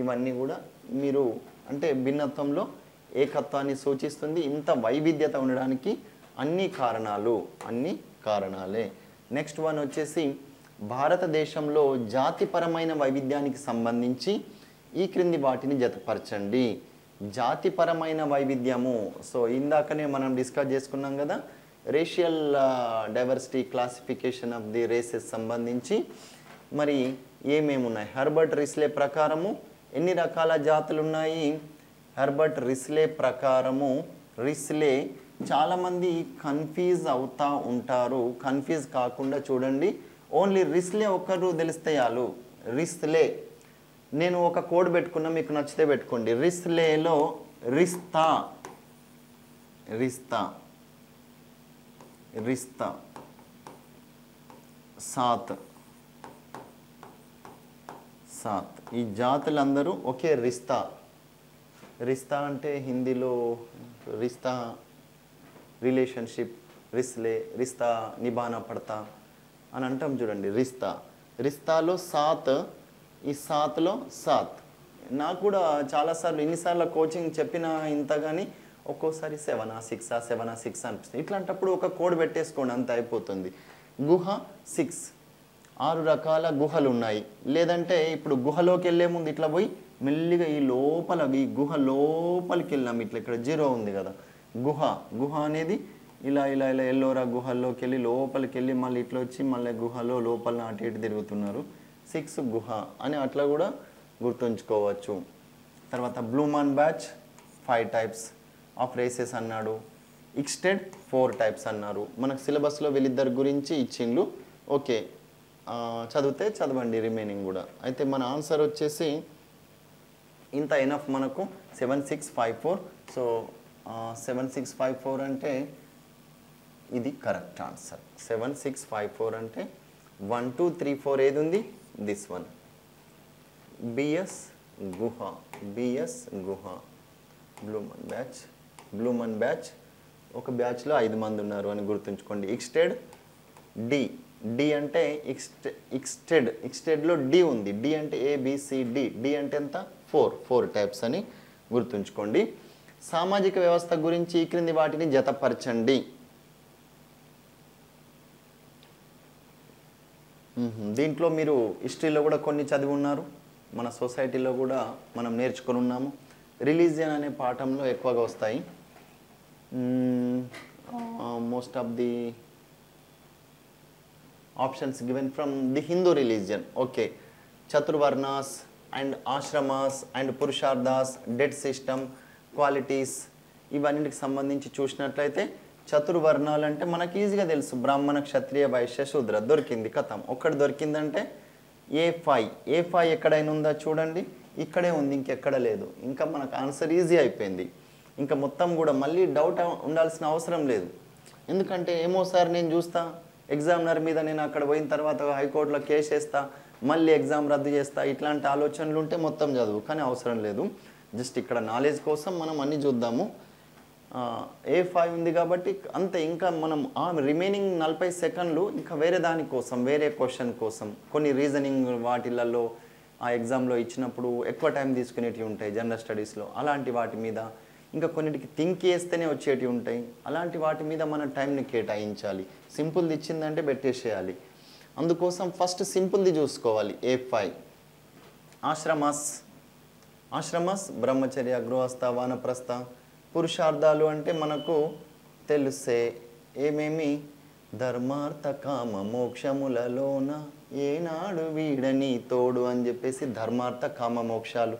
ఇవన్నీ కూడా మీరు అంటే భిన్నత్వంలో ఏకత్వాన్ని సూచిస్తుంది. ఇంత వైవిధ్యత ఉండడానికి అన్ని కారణాలే. నెక్స్ట్ వన్ వచ్చేసి భారతదేశంలో జాతిపరమైన వైవిధ్యానికి సంబంధించి ఈ క్రింది వాటిని జతపరచండి. జాతిపరమైన వైవిధ్యము, సో ఇందాకనే మనం డిస్కస్ చేసుకున్నాం కదా, racial diversity classification of the races సంబంధించి మరి ఏమేమి ఉన్నాయి? హెర్బర్ట్ రిస్లే ప్రకారము ఎన్ని రకాల జాతులు ఉన్నాయి? హెర్బర్ట్ రిస్లే ప్రకారము, రిస్లే చాలామంది కన్ఫ్యూజ్ అవుతూ ఉంటారు. కన్ఫ్యూజ్ కాకుండా చూడండి, ఓన్లీ రిస్లే ఒక్కరు తెలిస్తే చాలు. రిస్లే, నేను ఒక కోడ్ పెట్టుకున్నా, మీకు నచ్చితే పెట్టుకోండి. రిస్లేలో రిస్తా, సాత్, ఈ జాతులందరూ ఒకే రిస్తా అంటే హిందీలో రిస్తా రిలేషన్షిప్, రిస్తా నిభానా పడతా అని అంటాం చూడండి. రిస్తాలో సాత్, ఈ సాత్లో సాత్. నాకు కూడా చాలాసార్లు ఎన్నిసార్లు కోచింగ్ చెప్పినా ఇంత, కానీ ఒక్కోసారి 7 6 అనిపిస్తుంది. ఇట్లాంటప్పుడు ఒక కోడ్ పెట్టేసుకోండి, అంత అయిపోతుంది. గుహ 6, 6 రకాల గుహలు ఉన్నాయి. లేదంటే ఇప్పుడు గుహలోకి వెళ్ళే ముందు ఇట్లా పోయి మెల్లిగా ఈ గుహ లోపలికి వెళ్ళాము. ఇట్లా ఇక్కడ 0 ఉంది కదా, గుహ అనేది ఇలా ఎల్లోరా గుహల్లోకి వెళ్ళి లోపలికి వెళ్ళి మళ్ళీ ఇట్లా వచ్చి మళ్ళీ గుహలో లోపల అటు ఇటు తిరుగుతున్నారు. 6 గుహ అని అట్లా కూడా గుర్తుంచుకోవచ్చు. తర్వాత బ్లూమన్ బ్యాచ్ 5 టైప్స్ ఆఫ్ రేసెస్ అన్నాడు. ఇక్స్టెడ్ 4 టైప్స్ అన్నారు. మనకు సిలబస్లో వీళ్ళిద్దరి గురించి ఇచ్చిండ్రు. ఓకే, చదివితే చదవండి రిమైనింగ్ కూడా. అయితే మన ఆన్సర్ వచ్చేసి ఇంత ఎనఫ్ మనకు 7654. సో 7654 అంటే ఇది కరెక్ట్ ఆన్సర్. 7654 అంటే 1 2 3 4 ఏది ఉంది? దిస్ వన్, బిఎస్ గుహ. బ్లూమన్ బ్యాచ్ ఒక బ్యాచ్లో 5 మంది ఉన్నారు అని గుర్తుంచుకోండి. ఇక్స్టెడ్ డి అంటే ఇక్స్టెడ్లో డి ఉంది. డి అంటే ఏబిసిడి, డి అంటే ఎంత? 4 టైప్స్ అని గుర్తుంచుకోండి. సామాజిక వ్యవస్థ గురించి ఈ క్రింది వాటిని జతపరచండి. దీంట్లో మీరు హిస్టరీలో కూడా కొన్ని చదివి ఉన్నారు, మన సొసైటీలో కూడా మనం నేర్చుకొని ఉన్నాము. రిలీజియన్ అనే పాఠంలో ఎక్కువగా వస్తాయి. Most of the options given from the Hindu religion. Okay, chaturvarnas and ashramas and purusharthas, debt system, qualities, ఇవన్నిటికి సంబంధించి చూసినట్లయితే చతుర్వర్ణాలు అంటే మనకి ఈజీగా తెలుసు, బ్రాహ్మణ, క్షత్రియ, వైశ్య, శూద్ర. దొరికింది, కథం. ఒక్కటి దొరికిందంటే A5 ఎక్కడైనా ఉందా చూడండి, ఇక్కడే ఉంది, ఇంకెక్కడ లేదు. ఇంకా మనకు ఆన్సర్ ఈజీ అయిపోయింది. ఇంకా మొత్తం కూడా మళ్ళీ డౌట్ ఉండాల్సిన అవసరం లేదు. ఎందుకంటే ఏమో సార్ నేను చూస్తా, ఎగ్జామినర్ మీద నేను అక్కడ పోయిన తర్వాత హైకోర్టులో కేసు వేస్తా, మళ్ళీ ఎగ్జామ్ రద్దు చేస్తా, ఇట్లాంటి ఆలోచనలు ఉంటే మొత్తం చదువు, కానీ అవసరం లేదు. జస్ట్ ఇక్కడ నాలెడ్జ్ కోసం మనం అన్నీ చూద్దాము. A5 ఉంది కాబట్టి అంతే. ఇంకా మనం రిమైనింగ్ 40 సెకండ్లు ఇంకా వేరే దానికోసం, వేరే క్వశ్చన్ కోసం, కొన్ని రీజనింగ్ వాటిలలో ఆ ఎగ్జామ్లో ఇచ్చినప్పుడు ఎక్కువ టైం తీసుకునేటివి ఉంటాయి జనరల్ స్టడీస్లో, అలాంటి వాటి మీద, ఇంకా కొన్నిటికి థింక్ చేస్తేనే వచ్చేటివి ఉంటాయి, అలాంటి వాటి మీద మన టైంని కేటాయించాలి. సింపుల్ది ఇచ్చిందంటే పెట్టేసేయాలి. అందుకోసం ఫస్ట్ సింపుల్ది చూసుకోవాలి. A5 ఆశ్రమస్ బ్రహ్మచర్య, గృహస్థ, వానప్రస్థ. పురుషార్థాలు అంటే మనకు తెలుసే ఏమేమి, ధర్మార్థ కామ మోక్షములలోన ఏనాడు వీడని తోడు అని చెప్పేసి ధర్మార్థ కామ మోక్షాలు.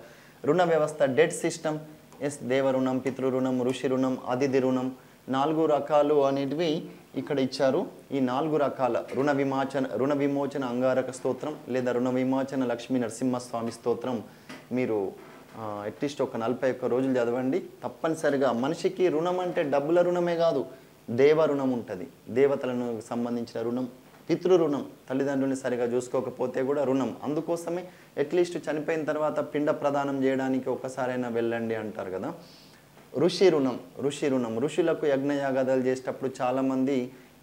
రుణ వ్యవస్థ, డెట్ సిస్టమ్, దేవ రుణం, పితృ రుణం, ఋషి రుణం, అతిథి రుణం, 4 రకాలు అనేటివి ఇక్కడ ఇచ్చారు. ఈ 4 రకాల రుణ విమోచన అంగారక స్తోత్రం లేదా రుణ విమోచన లక్ష్మీ నరసింహస్వామి స్తోత్రం మీరు అట్లీస్ట్ ఒక 41 రోజులు చదవండి. తప్పనిసరిగా మనిషికి రుణం అంటే డబ్బుల రుణమే కాదు, దేవ రుణం ఉంటుంది, దేవతలను సంబంధించిన రుణం, పితృ రుణం, తల్లిదండ్రుల్ని సరిగా చూసుకోకపోతే కూడా రుణం. అందుకోసమే అట్లీస్ట్ చనిపోయిన తర్వాత పిండ ప్రదానం చేయడానికి ఒక్కసారైనా వెళ్ళండి అంటారు కదా. ఋషి రుణం, ఋషులకు యజ్ఞయాగాదాలు చేసేటప్పుడు చాలామంది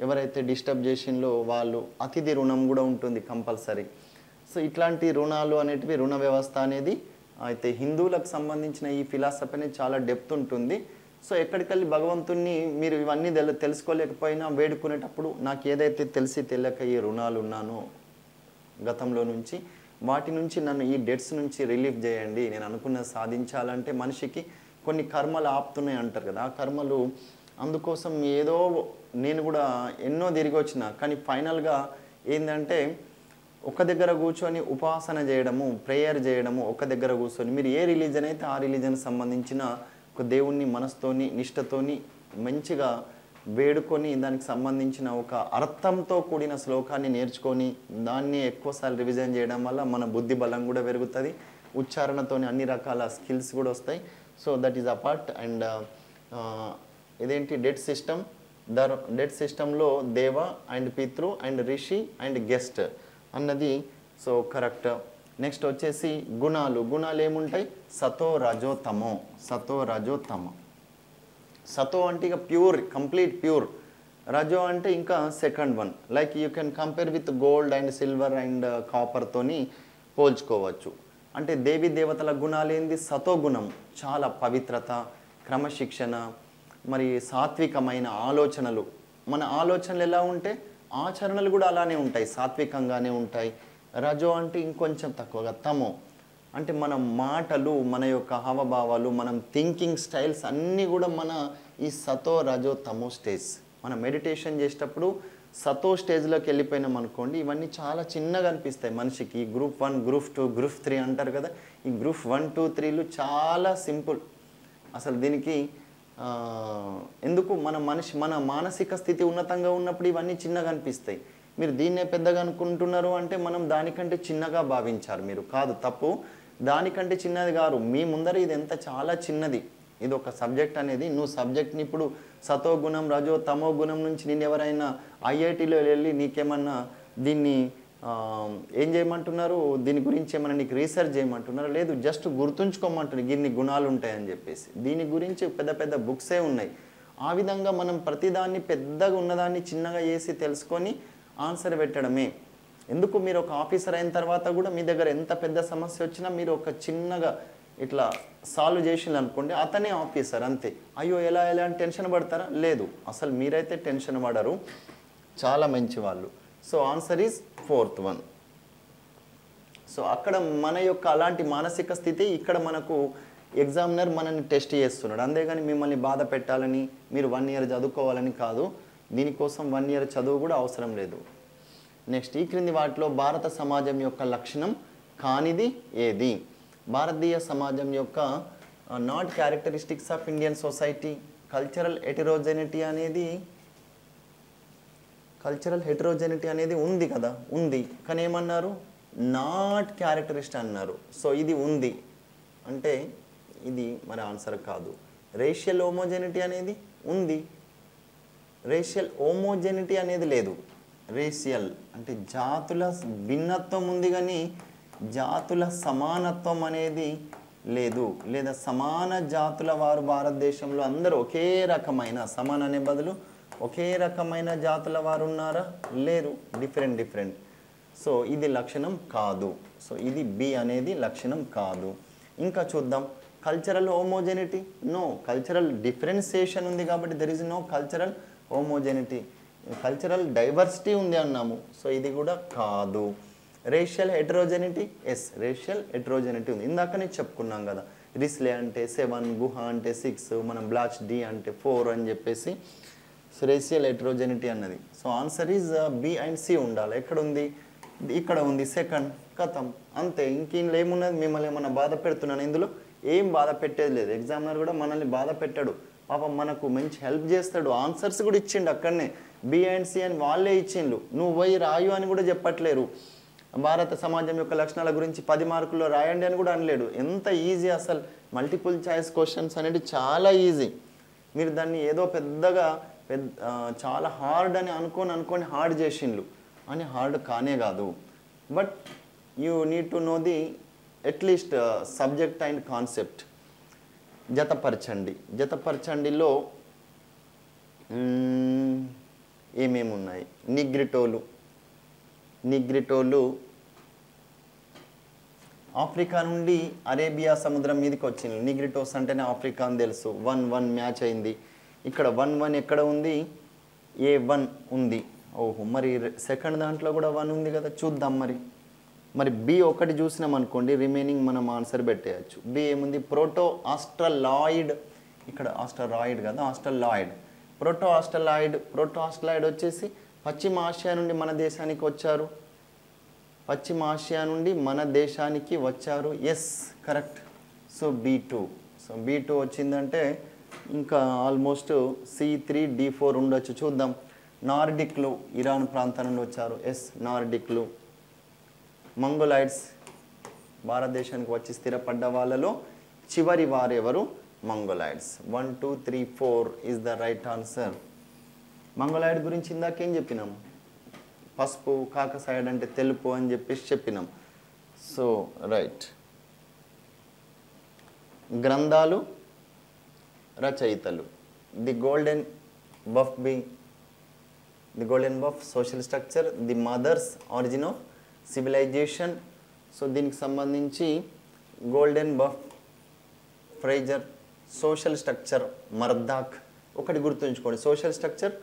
ఎవరైతే డిస్టర్బ్ చేసిందో వాళ్ళు అతిథి రుణం కూడా ఉంటుంది కంపల్సరీ. సో ఇట్లాంటి రుణాలు అనేటివి రుణ వ్యవస్థ అనేది. అయితే హిందువులకు సంబంధించిన ఈ ఫిలాసఫీ అనేది చాలా డెప్త్ ఉంటుంది. సో ఎక్కడికెళ్ళి భగవంతుణ్ణి మీరు ఇవన్నీ తెలుసుకోలేకపోయినా వేడుకునేటప్పుడు నాకు ఏదైతే తెలిసి తెలియక ఈ రుణాలు ఉన్నానో గతంలో నుంచి, వాటి నుంచి నన్ను ఈ డెట్స్ నుంచి రిలీఫ్ చేయండి, నేను అనుకున్నది సాధించాలంటే మనిషికి కొన్ని కర్మలు ఆపుతున్నాయి అంటారు కదా. ఆ కర్మలు అందుకోసం ఏదో నేను కూడా ఎన్నో తిరిగి వచ్చిన, కానీ ఫైనల్గా ఏంటంటే ఒక దగ్గర కూర్చొని ఉపాసన చేయడము, ప్రేయర్ చేయడము, ఒక దగ్గర కూర్చొని మీరు ఏ రిలీజన్ అయితే ఆ రిలీజన్ సంబంధించిన ఒక దేవుణ్ణి మనసుతోని నిష్టతోని మంచిగా వేడుకొని దానికి సంబంధించిన ఒక అర్థంతో కూడిన శ్లోకాన్ని నేర్చుకొని దాన్ని ఎక్కువసార్లు రివిజన్ చేయడం వల్ల మన బుద్ధి బలం కూడా పెరుగుతుంది, ఉచ్చారణతోని అన్ని రకాల స్కిల్స్ కూడా వస్తాయి. So that is apart. And ఇదేంటి డెట్ సిస్టమ్, డెట్ సిస్టంలో దేవ అండ్ పితృ అండ్ రిషి అండ్ గెస్ట్ అన్నది సో కరెక్ట్. నెక్స్ట్ వచ్చేసి గుణాలు ఏముంటాయి, సతో రజో తమో. సతో అంటే ఇక ప్యూర్, కంప్లీట్ ప్యూర్. రజో అంటే ఇంకా second one, like you can compare with gold and silver and కాపర్తోని పోల్చుకోవచ్చు. అంటే దేవి దేవతల గుణాలు ఏంది, సతో గుణం చాలా పవిత్రత, క్రమశిక్షణ, మరి సాత్వికమైన ఆలోచనలు. మన ఆలోచనలు ఎలా ఉంటే ఆచరణలు కూడా అలానే ఉంటాయి, సాత్వికంగానే ఉంటాయి. రజో అంటే ఇంకొంచెం తక్కువగా. తమో అంటే మన మాటలు, మన యొక్క హావభావాలు, మనం థింకింగ్ స్టైల్స్ అన్నీ కూడా మన ఈ సతో రజో తమో స్టేజ్. మనం మెడిటేషన్ చేసేటప్పుడు సతో స్టేజ్లోకి వెళ్ళిపోయినాం అనుకోండి, ఇవన్నీ చాలా చిన్నగా అనిపిస్తాయి మనిషికి. గ్రూప్ 1, గ్రూప్ 2, గ్రూప్ 3 అంటారు కదా. ఈ గ్రూప్ 1, 2, 3లు చాలా సింపుల్. అసలు దీనికి ఎందుకు మన మానసిక స్థితి ఉన్నతంగా ఉన్నప్పుడు ఇవన్నీ చిన్నగా అనిపిస్తాయి. మీరు దీన్నే పెద్దగా అనుకుంటున్నారు అంటే మనం దానికంటే చిన్నగా భావించారు. మీరు కాదు, తప్పు. దానికంటే చిన్నది కాదు, మీ ముందర ఇది ఎంత చాలా చిన్నది. ఇది ఒక సబ్జెక్ట్ అనేది. నువ్వు సబ్జెక్ట్ని ఇప్పుడు సతో గుణం, రజో, తమో గుణం నుంచి నేను ఎవరైనా ఐఐటీలో వెళ్ళి నీకేమన్నా దీన్ని ఏం చేయమంటున్నారు, దీని గురించి ఏమన్నా నీకు రీసెర్చ్ చేయమంటున్నారు? లేదు, జస్ట్ గుర్తుంచుకోమంటున్నారు ఇన్ని గుణాలు ఉంటాయని చెప్పేసి. దీని గురించి పెద్ద పెద్ద బుక్సే ఉన్నాయి. ఆ విధంగా మనం ప్రతిదాన్ని పెద్దగా ఉన్నదాన్ని చిన్నగా చేసి తెలుసుకొని ఆన్సర్ పెట్టడమే. ఎందుకు మీరు ఒక ఆఫీసర్ అయిన తర్వాత కూడా మీ దగ్గర ఎంత పెద్ద సమస్య వచ్చినా మీరు ఒక చిన్నగా ఇట్లా సాల్వ్ చేసింది అనుకోండి, అతనే ఆఫీసర్ అంతే. అయ్యో ఎలా అని టెన్షన్ పడతారా? లేదు, అసలు మీరైతే టెన్షన్ పడరు, చాలా మంచి వాళ్ళు. So answer is 4th one. So అక్కడ మన యొక్క అలాంటి మానసిక స్థితి ఇక్కడ మనకు ఎగ్జామినర్ మనల్ని టెస్ట్ చేస్తున్నాడు. అంతేగాని మిమ్మల్ని బాధ పెట్టాలని, మీరు 1 year చదువుకోవాలని కాదు. దీనికోసం 1 year చదువు కూడా అవసరం లేదు. నెక్స్ట్, ఈ క్రింది వాటిలో భారత సమాజం యొక్క లక్షణం కానిది ఏది? భారతీయ సమాజం యొక్క not characteristics of Indian society. Cultural heterogeneity అనేది ఉంది కదా, ఉంది. కానీ ఏమన్నారు? నాట్ క్యారెక్టరిస్ట్ అన్నారు. సో ఇది ఉంది అంటే ఇది మరి ఆన్సర్ కాదు. రేషియల్ హోమోజెనిటీ అనేది ఉంది, రేషియల్ హోమోజెనిటీ అనేది లేదు. రేషియల్ అంటే జాతుల భిన్నత్వం ఉంది కానీ జాతుల సమానత్వం అనేది లేదు, లేదా సమాన జాతుల వారు భారతదేశంలో అందరూ ఒకే రకమైన, సమాన అనే బదులు ఒకే రకమైన జాతుల వారు ఉన్నారా? లేరు, డిఫరెంట్. సో ఇది లక్షణం కాదు. సో ఇది బి అనేది లక్షణం కాదు. ఇంకా చూద్దాం, cultural homogeneity, no. Cultural differentiation ఉంది కాబట్టి there is no cultural homogeneity. Cultural diversity ఉంది అన్నాము, సో ఇది కూడా కాదు. Racial heterogeneity, yes, racial heterogeneity ఉంది. ఇందాకనే చెప్పుకున్నాం కదా, రిస్లే అంటే 7, గుహ అంటే 6, మనం బ్లాచ్ డి అంటే 4 అని చెప్పేసి. సో రేషియల్ హెటరోజెనిటీ అన్నది. So answer is B and C ఉండాలి. ఎక్కడ ఉంది? ఇక్కడ ఉంది, సెకండ్, కథం, అంతే. ఇంకేం ఏమున్నది? మిమ్మల్ని ఏమన్నా బాధ పెడుతున్నాను ఇందులో? ఏం బాధ పెట్టేది లేదు. ఎగ్జామినర్ కూడా మనల్ని బాధ పెట్టాడు, పాపం మనకు మంచి హెల్ప్ చేస్తాడు. ఆన్సర్స్ కూడా ఇచ్చిండు అక్కడనే, బి అండ్ సి అని వాళ్ళే ఇచ్చిండు. నువ్వు పోయి రాయు అని కూడా చెప్పట్లేరు. భారత సమాజం యొక్క లక్షణాల గురించి 10 మార్కుల్లో రాయండి అని కూడా అనలేడు. ఎంత ఈజీ అసలు. మల్టిపుల్ చాయిస్ క్వశ్చన్స్ అనేది చాలా ఈజీ. మీరు దాన్ని ఏదో పెద్దగా చాలా హార్డ్ అని అనుకొని హార్డ్ చేసిండ్లు అని. హార్డ్ కానే కాదు. But you need to know the at least subject and concept. జతపరచండిలో ఏమేమి ఉన్నాయి? నిగ్రిటోలు ఆఫ్రికా నుండి అరేబియా సముద్రం మీదకి వచ్చింది. నిగ్రిటోస్ అంటేనే ఆఫ్రికా అని తెలుసు. 1-1 మ్యాచ్ అయింది. ఇక్కడ 1-1 ఎక్కడ ఉంది? A1 ఉంది. ఓహో, మరి సెకండ్ దాంట్లో కూడా 1 ఉంది కదా, చూద్దాం. మరి బి ఒకటి చూసినాం అనుకోండి, రిమైనింగ్ మనం ఆన్సర్ పెట్టేయచ్చు. బి ఏముంది? Proto Australoid. ఇక్కడ ఆస్ట్రాయిడ్ కదా, ఆస్ట్రలాయిడ్. ప్రోటో ఆస్ట్రలాయిడ్ వచ్చేసి పశ్చిమ ఆసియా నుండి మన దేశానికి వచ్చారు. Yes, correct. సో B2 వచ్చిందంటే ఇంకా ఆల్మోస్ట్ C3D4 ఉండొచ్చు. చూద్దాం. నార్డిక్లు ఇరాన్ ప్రాంతం నుండి వచ్చారు. ఎస్, నార్డిక్లు. మంగోలాయిడ్స్ భారతదేశానికి వచ్చి స్థిరపడ్డ వాళ్ళలో చివరి వారెవరు? Mongoloids. 1, 2, 3, 4 is the right answer. Mongoloid గురించి ఇందాకేం చెప్పినాం? పసుపు, కాకసాయిడ్ అంటే తెలుపు అని చెప్పినాం. So right. గ్రంథాలు, రచయితలు. The golden bough social structure, the mothers origin of civilisation. సో దీనికి సంబంధించి golden bough, Frazer. Social structure Murdock. ఒకటి గుర్తుంచుకోండి, సోషల్ స్ట్రక్చర్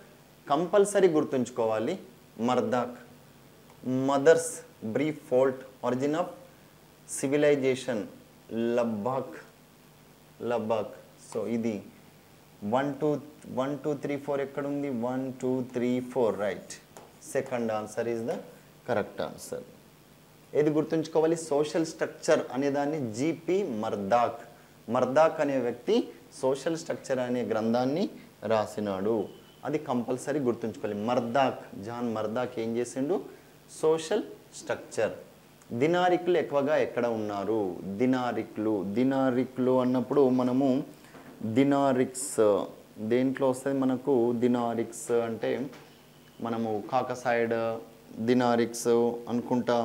కంపల్సరీ గుర్తుంచుకోవాలి. Murdock. Mothers Briffault, origin of civilisation Lubbock. So ఇది 1, 2, 3, 4 ఎక్కడ ఉంది? 1, 2, 3, 4 right. Second answer is the correct answer. ఏది గుర్తుంచుకోవాలి? సోషల్ స్ట్రక్చర్ అనేదాన్ని జిపి మర్దాక్ అనే వ్యక్తి సోషల్ స్ట్రక్చర్ అనే గ్రంథాన్ని రాసినాడు. అది కంపల్సరీ గుర్తుంచుకోవాలి. జాన్ మర్దాక్ ఏం చేసిండు? Social structure. దినారిక్లు ఎక్కువగా ఎక్కడ ఉన్నారు? దినారిక్లు అన్నప్పుడు మనము దినారిక్స్ దేంట్లో వస్తుంది మనకు? దినారిక్స్ అంటే మనము కాకసాయిడ్ దినారిక్స్ అనుకుంటా,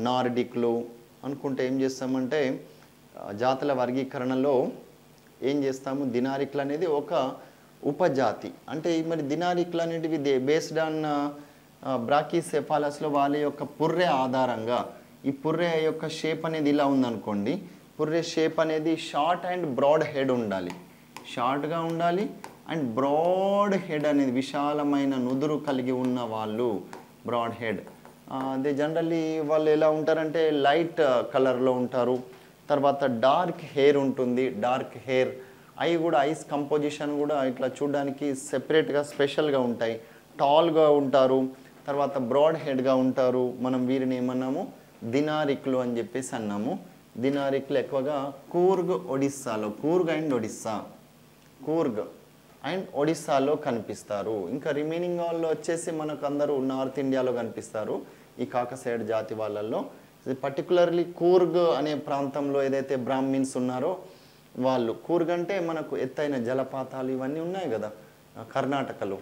నార్డిక్లు అనుకుంటే ఏం చేస్తామంటే జాతుల వర్గీకరణలో ఏం చేస్తాము? దినారిక్లు అనేది ఒక ఉపజాతి. అంటే మరి దినారిక్లు అనేటివి బేస్డ్ ఆన్ బ్రాకీసెఫాలస్లో వాళ్ళ యొక్క పుర్రె ఆధారంగా, ఈ పుర్రె యొక్క షేప్ అనేది ఇలా ఉందనుకోండి. పుర్రె షేప్ అనేది షార్ట్ అండ్ బ్రాడ్ హెడ్ ఉండాలి. షార్ట్గా ఉండాలి అండ్ బ్రాడ్ హెడ్ అనేది విశాలమైన నుదురు కలిగి ఉన్న వాళ్ళు బ్రాడ్ హెడ్. అదే జనరల్లీ వాళ్ళు ఎలా ఉంటారంటే లైట్ కలర్లో ఉంటారు. తర్వాత డార్క్ హెయిర్ ఉంటుంది. Dark hair. ఐస్ కంపోజిషన్ కూడా ఇట్లా చూడడానికి సెపరేట్గా స్పెషల్గా ఉంటాయి. టాల్గా ఉంటారు. తర్వాత బ్రాడ్ హెడ్గా ఉంటారు. మనం వీరిని ఏమన్నాము? దినారిక్లు అని చెప్పేసి అన్నాము. దినారిక్లు ఎక్కువగా కూర్గ్ అండ్ ఒడిస్సాలో కనిపిస్తారు. ఇంకా రిమైనింగ్ వాళ్ళు వచ్చేసి మనకు అందరూ నార్త్ ఇండియాలో కనిపిస్తారు. ఈ కాకసాయిడ్ జాతి వాళ్ళల్లో పర్టికులర్లీ కూర్గ్ అనే ప్రాంతంలో ఏదైతే బ్రాహ్మిన్స్ ఉన్నారో వాళ్ళు. కూర్గ్ అంటే మనకు ఎత్తైన జలపాతాలు ఇవన్నీ ఉన్నాయి కదా కర్ణాటకలో.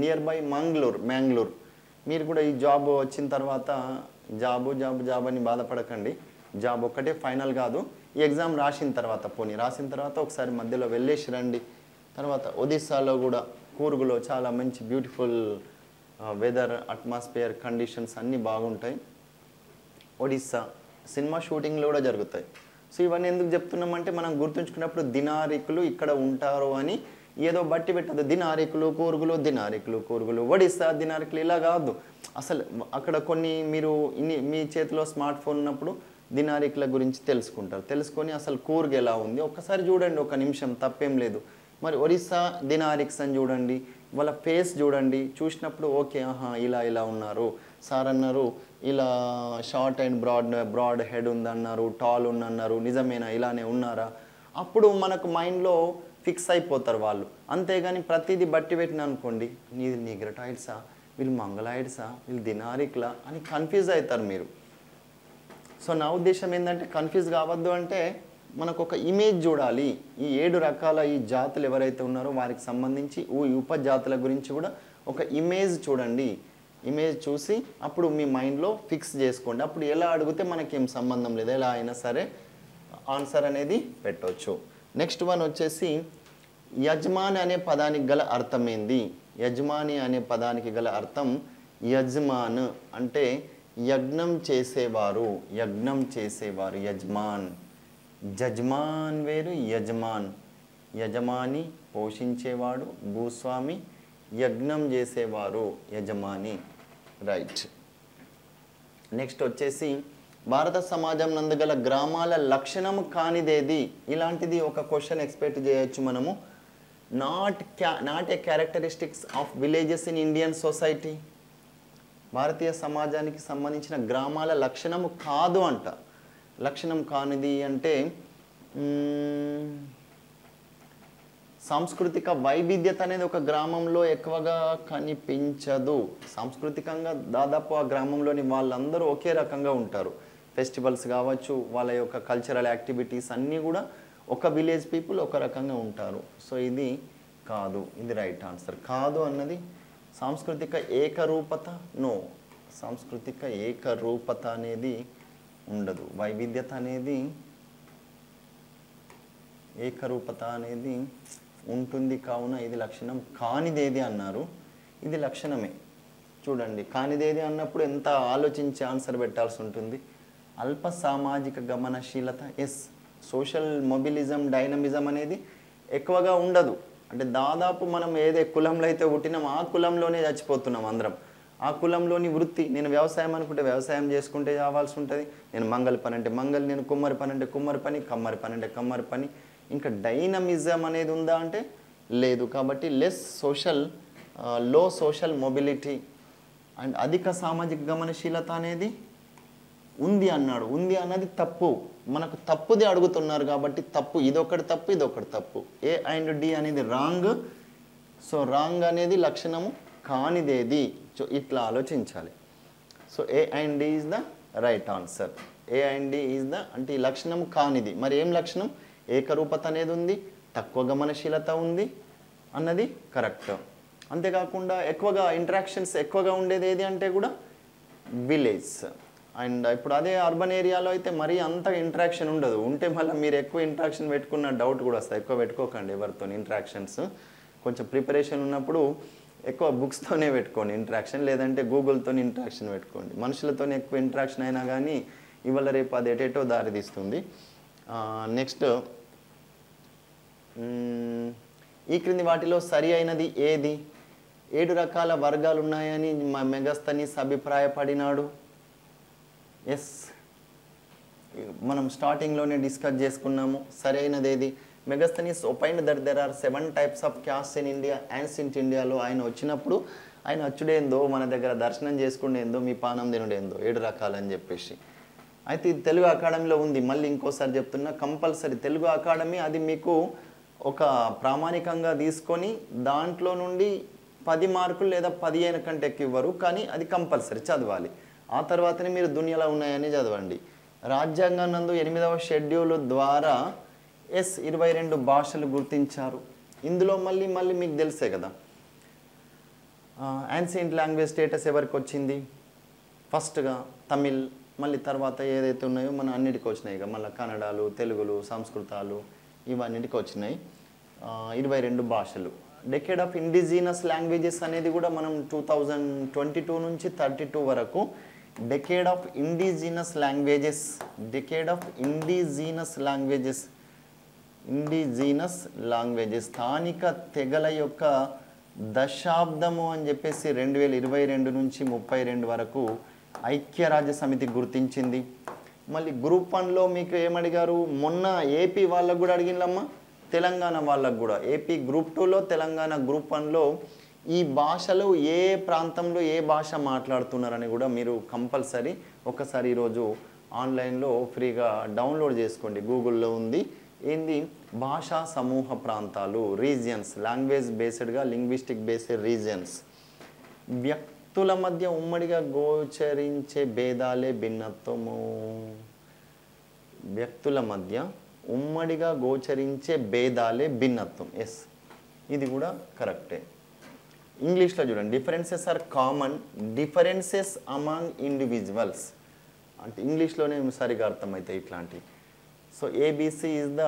Near by Mangalore. మీరు కూడా ఈ జాబ్ వచ్చిన తర్వాత జాబ్ అని బాధపడకండి. జాబ్ ఒక్కటే ఫైనల్ కాదు. ఈ ఎగ్జామ్ రాసిన తర్వాత ఒకసారి మధ్యలో వెళ్ళేసి రండి. తర్వాత ఒడిస్సాలో కూడా కూర్గులో చాలా మంచి బ్యూటిఫుల్ వెదర్, అట్మాస్ఫియర్, కండిషన్స్ అన్నీ బాగుంటాయి. ఒడిస్సా సినిమా షూటింగ్లు కూడా జరుగుతాయి. సో ఇవన్నీ ఎందుకు చెప్తున్నామంటే మనం గుర్తుంచుకున్నప్పుడు దినారికులు ఇక్కడ ఉంటారు అని ఏదో బట్టి పెట్టదు. దినారికులు కూర్గులు ఒడిస్సా దినారికులు ఇలా కాదు. అసలు అక్కడ కొన్ని మీరు మీ చేతిలో స్మార్ట్ ఫోన్ ఉన్నప్పుడు దినారికుల గురించి తెలుసుకొని అసలు కూర్గ్ ఎలా ఉంది ఒక్కసారి చూడండి, ఒక నిమిషం, తప్పేం లేదు. మరి ఒరిస్సా దినారిక్స్ అని చూడండి, వాళ్ళ ఫేస్ చూడండి. చూసినప్పుడు ఓకే, ఇలా ఉన్నారు, సార్ అన్నారు ఇలా షార్ట్ అండ్ బ్రాడ్ హెడ్ ఉందన్నారు, టాల్ ఉందన్నారు, నిజమేనా, ఇలానే ఉన్నారా? అప్పుడు మనకు మైండ్లో ఫిక్స్ అయిపోతారు వాళ్ళు. అంతేగాని ప్రతిదీ బట్టి పెట్టిన అనుకోండి, నీది నిగ్రటాయిడ్సా, వీళ్ళు మంగళాయిడ్సా, వీళ్ళు దినారిక్లా అని కన్ఫ్యూజ్ అవుతారు మీరు. సో నా ఉద్దేశం ఏంటంటే కన్ఫ్యూజ్ కావద్దు అంటే మనకు ఒక ఇమేజ్ చూడాలి. ఈ 7 రకాల ఈ జాతులు ఎవరైతే ఉన్నారో వారికి సంబంధించి ఈ ఉపజాతుల గురించి కూడా ఒక ఇమేజ్ చూడండి. ఇమేజ్ చూసి అప్పుడు మీ మైండ్లో ఫిక్స్ చేసుకోండి. అప్పుడు ఎలా అడిగితే మనకేం సంబంధం లేదు, ఎలా అయినా సరే ఆన్సర్ అనేది పెట్టవచ్చు. నెక్స్ట్ వన్ వచ్చేసి యజమాని అనే పదానికి గల అర్థం ఏంది? యజమాని అనే పదానికి గల అర్థం యజమాన్ అంటే యజ్ఞం చేసేవారు, యజమాన్. జజ్మాన్ వేరు, యజమాని పోషించేవాడు, భూస్వామి, యజ్ఞం చేసేవారు, యజమాని. రైట్. నెక్స్ట్ వచ్చేసి భారత సమాజం నందుగల గ్రామాల లక్షణం కానిదేది? ఇలాంటిది ఒక క్వశ్చన్ ఎక్స్పెక్ట్ చేయొచ్చు మనము. Not a characteristics of villages in Indian society. భారతీయ సమాజానికి సంబంధించిన గ్రామాల లక్షణము కాదు అంట. లక్షణం కానిది అంటే సాంస్కృతిక వైవిధ్యత అనేది ఒక గ్రామంలో ఎక్కువగా కనిపించదు. సాంస్కృతికంగా దాదాపు ఆ గ్రామంలోని వాళ్ళందరూ ఒకే రకంగా ఉంటారు. ఫెస్టివల్స్ కావచ్చు, వాళ్ళ యొక్క కల్చరల్ యాక్టివిటీస్ అన్నీ కూడా ఒక విలేజ్ పీపుల్ ఒక రకంగా ఉంటారు. సో ఇది కాదు, ఇది రైట్ ఆన్సర్. కాదు అన్నది సాంస్కృతిక ఏకరూపత, నో, సాంస్కృతిక ఏకరూపత అనేది ఉండదు. వైవిధ్యత అనేది, ఏకరూపత అనేది ఉంటుంది. కావున ఇది లక్షణం కానిదేది అన్నారు. ఇది లక్షణమే. చూడండి, కానిదేది అన్నప్పుడు ఎంత ఆలోచించి ఆన్సర్ పెట్టాల్సి ఉంటుంది. అల్ప సామాజిక గమనశీలత, ఎస్. సోషల్ మొబిలిజం, డైనమిజం అనేది ఎక్కువగా ఉండదు. అంటే దాదాపు మనం ఏదే కులంలో అయితే పుట్టినాం ఆ కులంలోనే చచ్చిపోతున్నాం అందరం. ఆ కులంలోని వృత్తి, నేను వ్యవసాయం అనుకుంటే వ్యవసాయం చేసుకుంటే కావాల్సి ఉంటుంది. నేను మంగళ పని అంటే మంగళ, నేను కుమ్మరి పని అంటే కుమ్మరి పని, కమ్మరి పని అంటే కమ్మరి పని. ఇంకా డైనమిజం అనేది ఉందా అంటే లేదు. కాబట్టి లో సోషల్ మొబిలిటీ అండ్ అధిక సామాజిక గమనశీలత అనేది ఉంది అన్నాడు. ఉంది అన్నది తప్పు. మనకు తప్పుది అడుగుతున్నారు కాబట్టి తప్పు. ఇదొకటి తప్పు. ఏ అండ్ డి అనేది రాంగ్. సో రాంగ్ అనేది లక్షణము కానిదేది. సో ఇట్లా ఆలోచించాలి. So A and D is the right answer. A and D is the అంటే ఈ లక్షణము కానిది. మరి ఏం లక్షణం? ఏకరూపత అనేది ఉంది, తక్కువ గమనశీలత ఉంది అన్నది కరెక్ట్. అంతేకాకుండా ఎక్కువగా ఇంటరాక్షన్స్ ఎక్కువగా ఉండేది ఏది అంటే కూడా విలేజ్. అండ్ ఇప్పుడు అదే అర్బన్ ఏరియాలో అయితే మరీ అంత ఇంటరాక్షన్ ఉండదు. ఉంటే మళ్ళీ మీరు ఎక్కువ ఇంటరాక్షన్ పెట్టుకున్న డౌట్ కూడా వస్తుంది. ఎక్కువ పెట్టుకోకండి ఎవరితో ఇంటరాక్షన్స్. కొంచెం ప్రిపరేషన్ ఉన్నప్పుడు ఎక్కువ బుక్స్తోనే పెట్టుకోండి ఇంటరాక్షన్, లేదంటే గూగుల్తో ఇంటరాక్షన్ పెట్టుకోండి. మనుషులతో ఎక్కువ ఇంటరాక్షన్ అయినా కానీ ఇవాళ రేపు అది ఎటేటో దారి తీస్తుంది. నెక్స్ట్, ఈ క్రింది వాటిలో సరి అయినది ఏది? 7 రకాల వర్గాలు ఉన్నాయని మెగస్తనీస్ అభిప్రాయపడినాడు. ఎస్, మనం స్టార్టింగ్లోనే డిస్కస్ చేసుకున్నాము. సరైనది ఏది? Megasthenes opined that there are 7 types of caste in India. Ancient ఇండియాలో ఆయన వచ్చినప్పుడు ఆయన అచ్చుడేందో, మన దగ్గర దర్శనం చేసుకునేందో, మీ పానం తినుడేందో 7 రకాలని చెప్పేసి. అయితే ఇది తెలుగు అకాడమీలో ఉంది. మళ్ళీ ఇంకోసారి చెప్తున్నా, కంపల్సరీ తెలుగు అకాడమీ అది మీకు ఒక ప్రామాణికంగా తీసుకొని దాంట్లో నుండి 10 మార్కులు లేదా 15 కంటే ఎక్కువ ఇవ్వరు, కానీ అది కంపల్సరీ చదవాలి. ఆ తర్వాతనే మీరు దునియాలో ఉన్నాయని చదవండి. రాజ్యాంగం నందు 8వ షెడ్యూల్ ద్వారా 22 భాషలు గుర్తించారు. ఇందులో మళ్ళీ మీకు తెలిసే కదా, యాన్సియంట్ లాంగ్వేజ్ స్టేటస్ ఎవరికి వచ్చింది? ఫస్ట్గా తమిళ్, మళ్ళీ తర్వాత ఏదైతే ఉన్నాయో మన అన్నిటికీ వచ్చినాయి. ఇక మళ్ళీ కన్నడాలు, తెలుగులు, సంస్కృతాలు ఇవన్నిటికీ వచ్చినాయి. 22 భాషలు. డెకేడ్ ఆఫ్ ఇండిజినస్ లాంగ్వేజెస్ అనేది కూడా మనం 2022 నుంచి 32 వరకు డెకేడ్ ఆఫ్ ఇండిజినస్ లాంగ్వేజెస్ స్థానిక తెగల యొక్క దశాబ్దము అని చెప్పేసి 2022 నుంచి 32 వరకు ఐక్యరాజ్య సమితి గుర్తించింది. మళ్ళీ గ్రూప్ 1లో మీకు ఏమడిగారు? మొన్న ఏపీ వాళ్ళకు కూడా అడిగినమ్మా, తెలంగాణ వాళ్ళకు కూడా. ఏపీ గ్రూప్ 2లో, తెలంగాణ గ్రూప్ 1లో ఈ భాషలు ఏ ప్రాంతంలో ఏ భాష మాట్లాడుతున్నారని కూడా మీరు కంపల్సరీ ఒకసారి ఈరోజు ఆన్లైన్లో ఫ్రీగా డౌన్లోడ్ చేసుకోండి. గూగుల్లో ఉంది. ఏంది? భాషా సమూహ ప్రాంతాలు, రీజియన్స్, లాంగ్వేజ్ బేస్డ్గా లింగ్విస్టిక్ బేస్డ్ రీజియన్స్. వ్యక్తుల మధ్య ఉమ్మడిగా గోచరించే భేదాలే భిన్నత్వము. వ్యక్తుల మధ్య ఉమ్మడిగా గోచరించే భేదాలే భిన్నత్వం. ఎస్, ఇది కూడా కరెక్టే. ఇంగ్లీష్లో చూడండి, differences are common differences among individuals అంటే ఇంగ్లీష్లోనే సరిగా అర్థమవుతాయి ఇట్లాంటివి. So ABC is the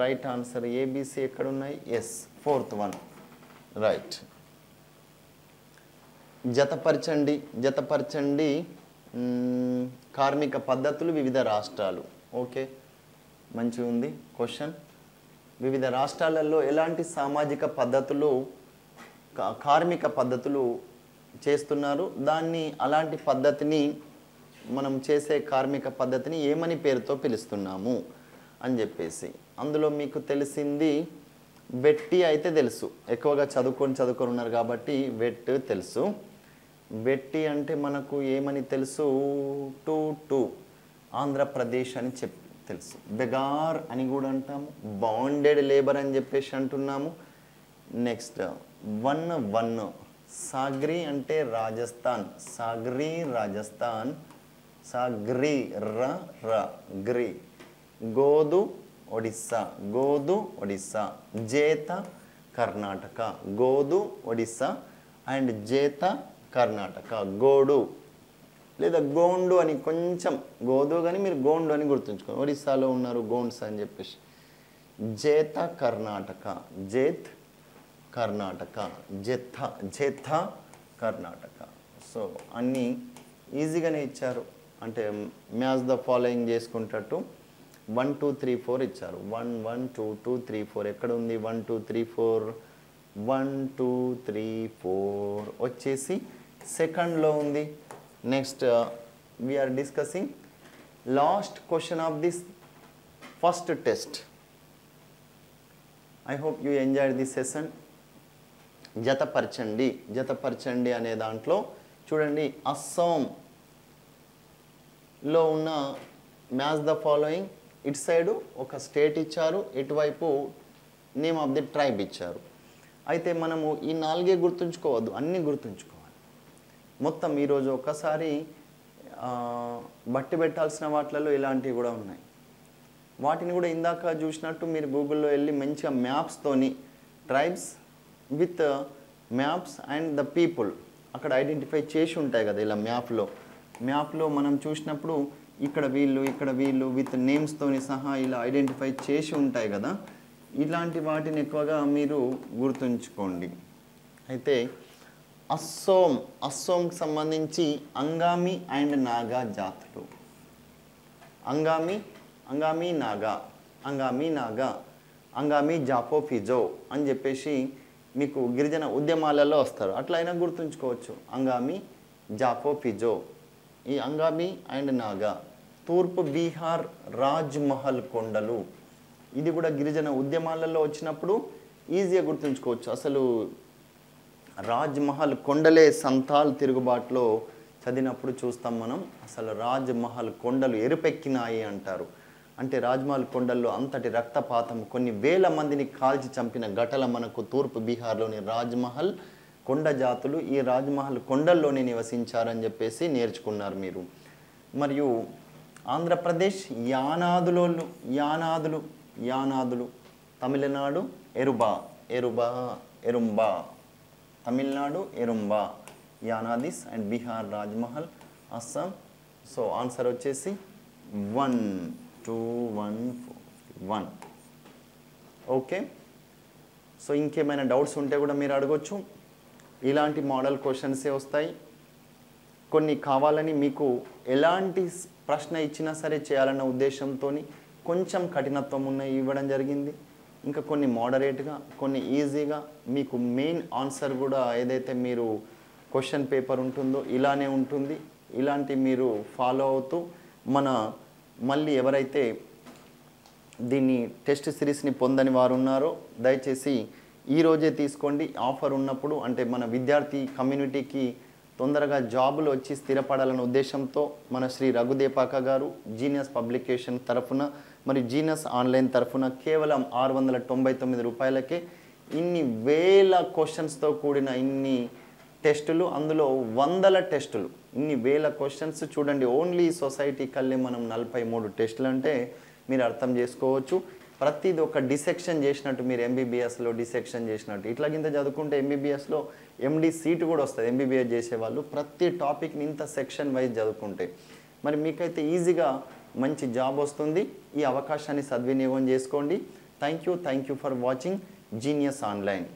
right answer. ABC ఎక్కడున్నాయి? Yes, 4th one right. జతపరచండి కార్మిక పద్ధతులు వివిధ రాష్ట్రాలు. ఓకే, మంచిగా ఉంది క్వశ్చన్. వివిధ రాష్ట్రాలలో ఎలాంటి సామాజిక పద్ధతులు, కార్మిక పద్ధతులు చేస్తున్నారు, దాన్ని అలాంటి పద్ధతిని మనం చేసే కార్మిక పద్ధతిని ఏమని పేరుతో పిలుస్తున్నాము అని చెప్పేసి. అందులో మీకు తెలిసింది వెట్టి అయితే తెలుసు, ఎక్కువగా చదువుకొని ఉన్నారు కాబట్టి వెట్ తెలుసు. వెట్టి అంటే మనకు ఏమని తెలుసు? టూ ఆంధ్రప్రదేశ్ అని తెలుసు. బెగార్ అని కూడా అంటాము, బాండెడ్ లేబర్ అని చెప్పేసి అంటున్నాము. నెక్స్ట్ 1 సాగ్రీ అంటే రాజస్థాన్, సాగ్రీ రాజస్థాన్, సాగ్రీ గ్రీ. గోదు ఒడిస్సా, జేత కర్ణాటక. గోదు ఒడిస్సా అండ్ జేత కర్ణాటక. గోడు లేదా గోండు అని కొంచెం గోదు కానీ మీరు గోండు అని గుర్తుంచుకోండి. ఒడిస్సాలో ఉన్నారు గోండ్స్ అని చెప్పేసి. జేత కర్ణాటక, జేత్ కర్ణాటక, జేథ కర్ణాటక. సో అన్నీ ఈజీగానే ఇచ్చారు, అంటే మ్యాచ్ ద ఫాలోయింగ్ చేసుకుంటట్టు. 1 2 3 4 ఇచ్చారు. 1 1 2 2 3 4 ఎక్కడ ఉంది? 1 2 3 4 1 2 3 4 వచ్చేసి సెకండ్లో ఉంది. Next we are discussing last question of this first test. I hope you enjoyed this session. జతపరచండి అనే దాంట్లో చూడండి, అస్సాంలో ఉన్న మ్యాచ్ ద ఫాలోయింగ్, ఇటు సైడు ఒక స్టేట్ ఇచ్చారు, ఇటువైపు నేమ్ ఆఫ్ ది ట్రైబ్ ఇచ్చారు. అయితే మనము ఈ 4 గుర్తుంచుకోవద్దు, అన్నీ గుర్తుంచుకోవాలి మొత్తం. ఈరోజు ఒకసారి బట్టి పెట్టాల్సిన వాటిలలో ఇలాంటివి కూడా ఉన్నాయి. వాటిని కూడా ఇందాక చూసినట్టు మీరు గూగుల్లో వెళ్ళి మంచిగా మ్యాప్స్తోని tribes with maps and the people అక్కడ ఐడెంటిఫై చేసి ఉంటాయి కదా. ఇలా మ్యాప్లో మనం చూసినప్పుడు ఇక్కడ వీళ్ళు విత్ నేమ్స్తోని సహా ఇలా ఐడెంటిఫై చేసి ఉంటాయి కదా. ఇలాంటి వాటిని ఎక్కువగా మీరు గుర్తుంచుకోండి. అయితే అస్సోంకి సంబంధించి అంగామి అండ్ నాగా జాతులు. అంగామి నాగా, అంగామి జాపో ఫిజో అని చెప్పేసి మీకు గిరిజన ఉద్యమాలలో వస్తారు. అట్లా అయినా గుర్తుంచుకోవచ్చు. అంగామి జాపో ఫిజో, ఈ అంగామి అండ్ నాగా. తూర్పు బీహార్ రాజ్మహల్ కొండలు, ఇది కూడా గిరిజన ఉద్యమాలలో వచ్చినప్పుడు ఈజీగా గుర్తుంచుకోవచ్చు. అసలు రాజ్మహల్ కొండలే సంతాల్ తిరుగుబాటులో చదివినప్పుడు చూస్తాం మనం. అసలు రాజ్మహల్ కొండలు ఎరుపెక్కినాయి అంటారు. అంటే రాజ్మహల్ కొండల్లో అంతటి రక్తపాతం, కొన్ని వేల మందిని కాల్చి చంపిన ఘటన మనకు తూర్పు బీహార్లోని రాజ్మహల్ కొండ జాతులు ఈ రాజ్మహల్ కొండల్లోనే నివసించారని చెప్పేసి నేర్చుకున్నారు మీరు. మరియు ఆంధ్రప్రదేశ్ యానాదులు, Tamil Nadu Erumba. Tamil Nadu Erumba, Yanadis and Bihar Rajmahal, Assam. So answer వచ్చేసి 1 2 1 1. ఓకే, సో ఇంకేమైనా డౌట్స్ ఉంటే కూడా మీరు అడగొచ్చు. ఇలాంటి మోడల్ క్వశ్చన్సే వస్తాయి. కొన్ని కావాలని మీకు ఎలాంటి ప్రశ్న ఇచ్చినా సరే చేయాలన్న ఉద్దేశంతో కొంచెం కఠినత్వం ఉన్నాయి ఇవ్వడం జరిగింది. ఇంకా కొన్ని మోడరేట్గా, కొన్ని ఈజీగా, మీకు మెయిన్ ఆన్సర్ కూడా ఏదైతే మీరు క్వశ్చన్ పేపర్ ఉంటుందో ఇలానే ఉంటుంది. ఇలాంటి మీరు ఫాలో అవుతూ మళ్ళీ ఎవరైతే దీన్ని టెస్ట్ సిరీస్ని పొందని వారు ఉన్నారో దయచేసి ఈరోజే తీసుకోండి. ఆఫర్ ఉన్నప్పుడు, అంటే మన విద్యార్థి కమ్యూనిటీకి తొందరగా జాబులు వచ్చి స్థిరపడాలన్న ఉద్దేశంతో మన శ్రీ రఘుదేపాక గారు జీనియస్ పబ్లికేషన్ తరఫున మరి జీనియస్ ఆన్లైన్ తరఫున కేవలం 699 రూపాయలకే ఇన్ని వేల క్వశ్చన్స్తో కూడిన ఇన్ని టెస్టులు, అందులో వందల టెస్టులు, ఇన్ని వేల క్వశ్చన్స్ చూడండి. ఓన్లీ సొసైటీ కల్లే మనం 43 టెస్టులు అంటే మీరు అర్థం చేసుకోవచ్చు. ప్రతిది ఒక డిసెక్షన్ చేసినట్టు, మీరు ఎంబీబీఎస్లో డిసెక్షన్ చేసినట్టు ఇట్లాగింత చదువుకుంటే ఎంబీబీఎస్లో ఎండి సీటు కూడా వస్తుంది. ఎంబీబీఎస్ చేసేవాళ్ళు ప్రతి టాపిక్ని ఇంత సెక్షన్ వైజ్ చదువుకుంటే మరి మీకైతే ఈజీగా మంచి జాబ్ వస్తుంది. ఈ అవకాశాన్ని సద్వినియోగం చేసుకోండి. Thank you for watching genius online.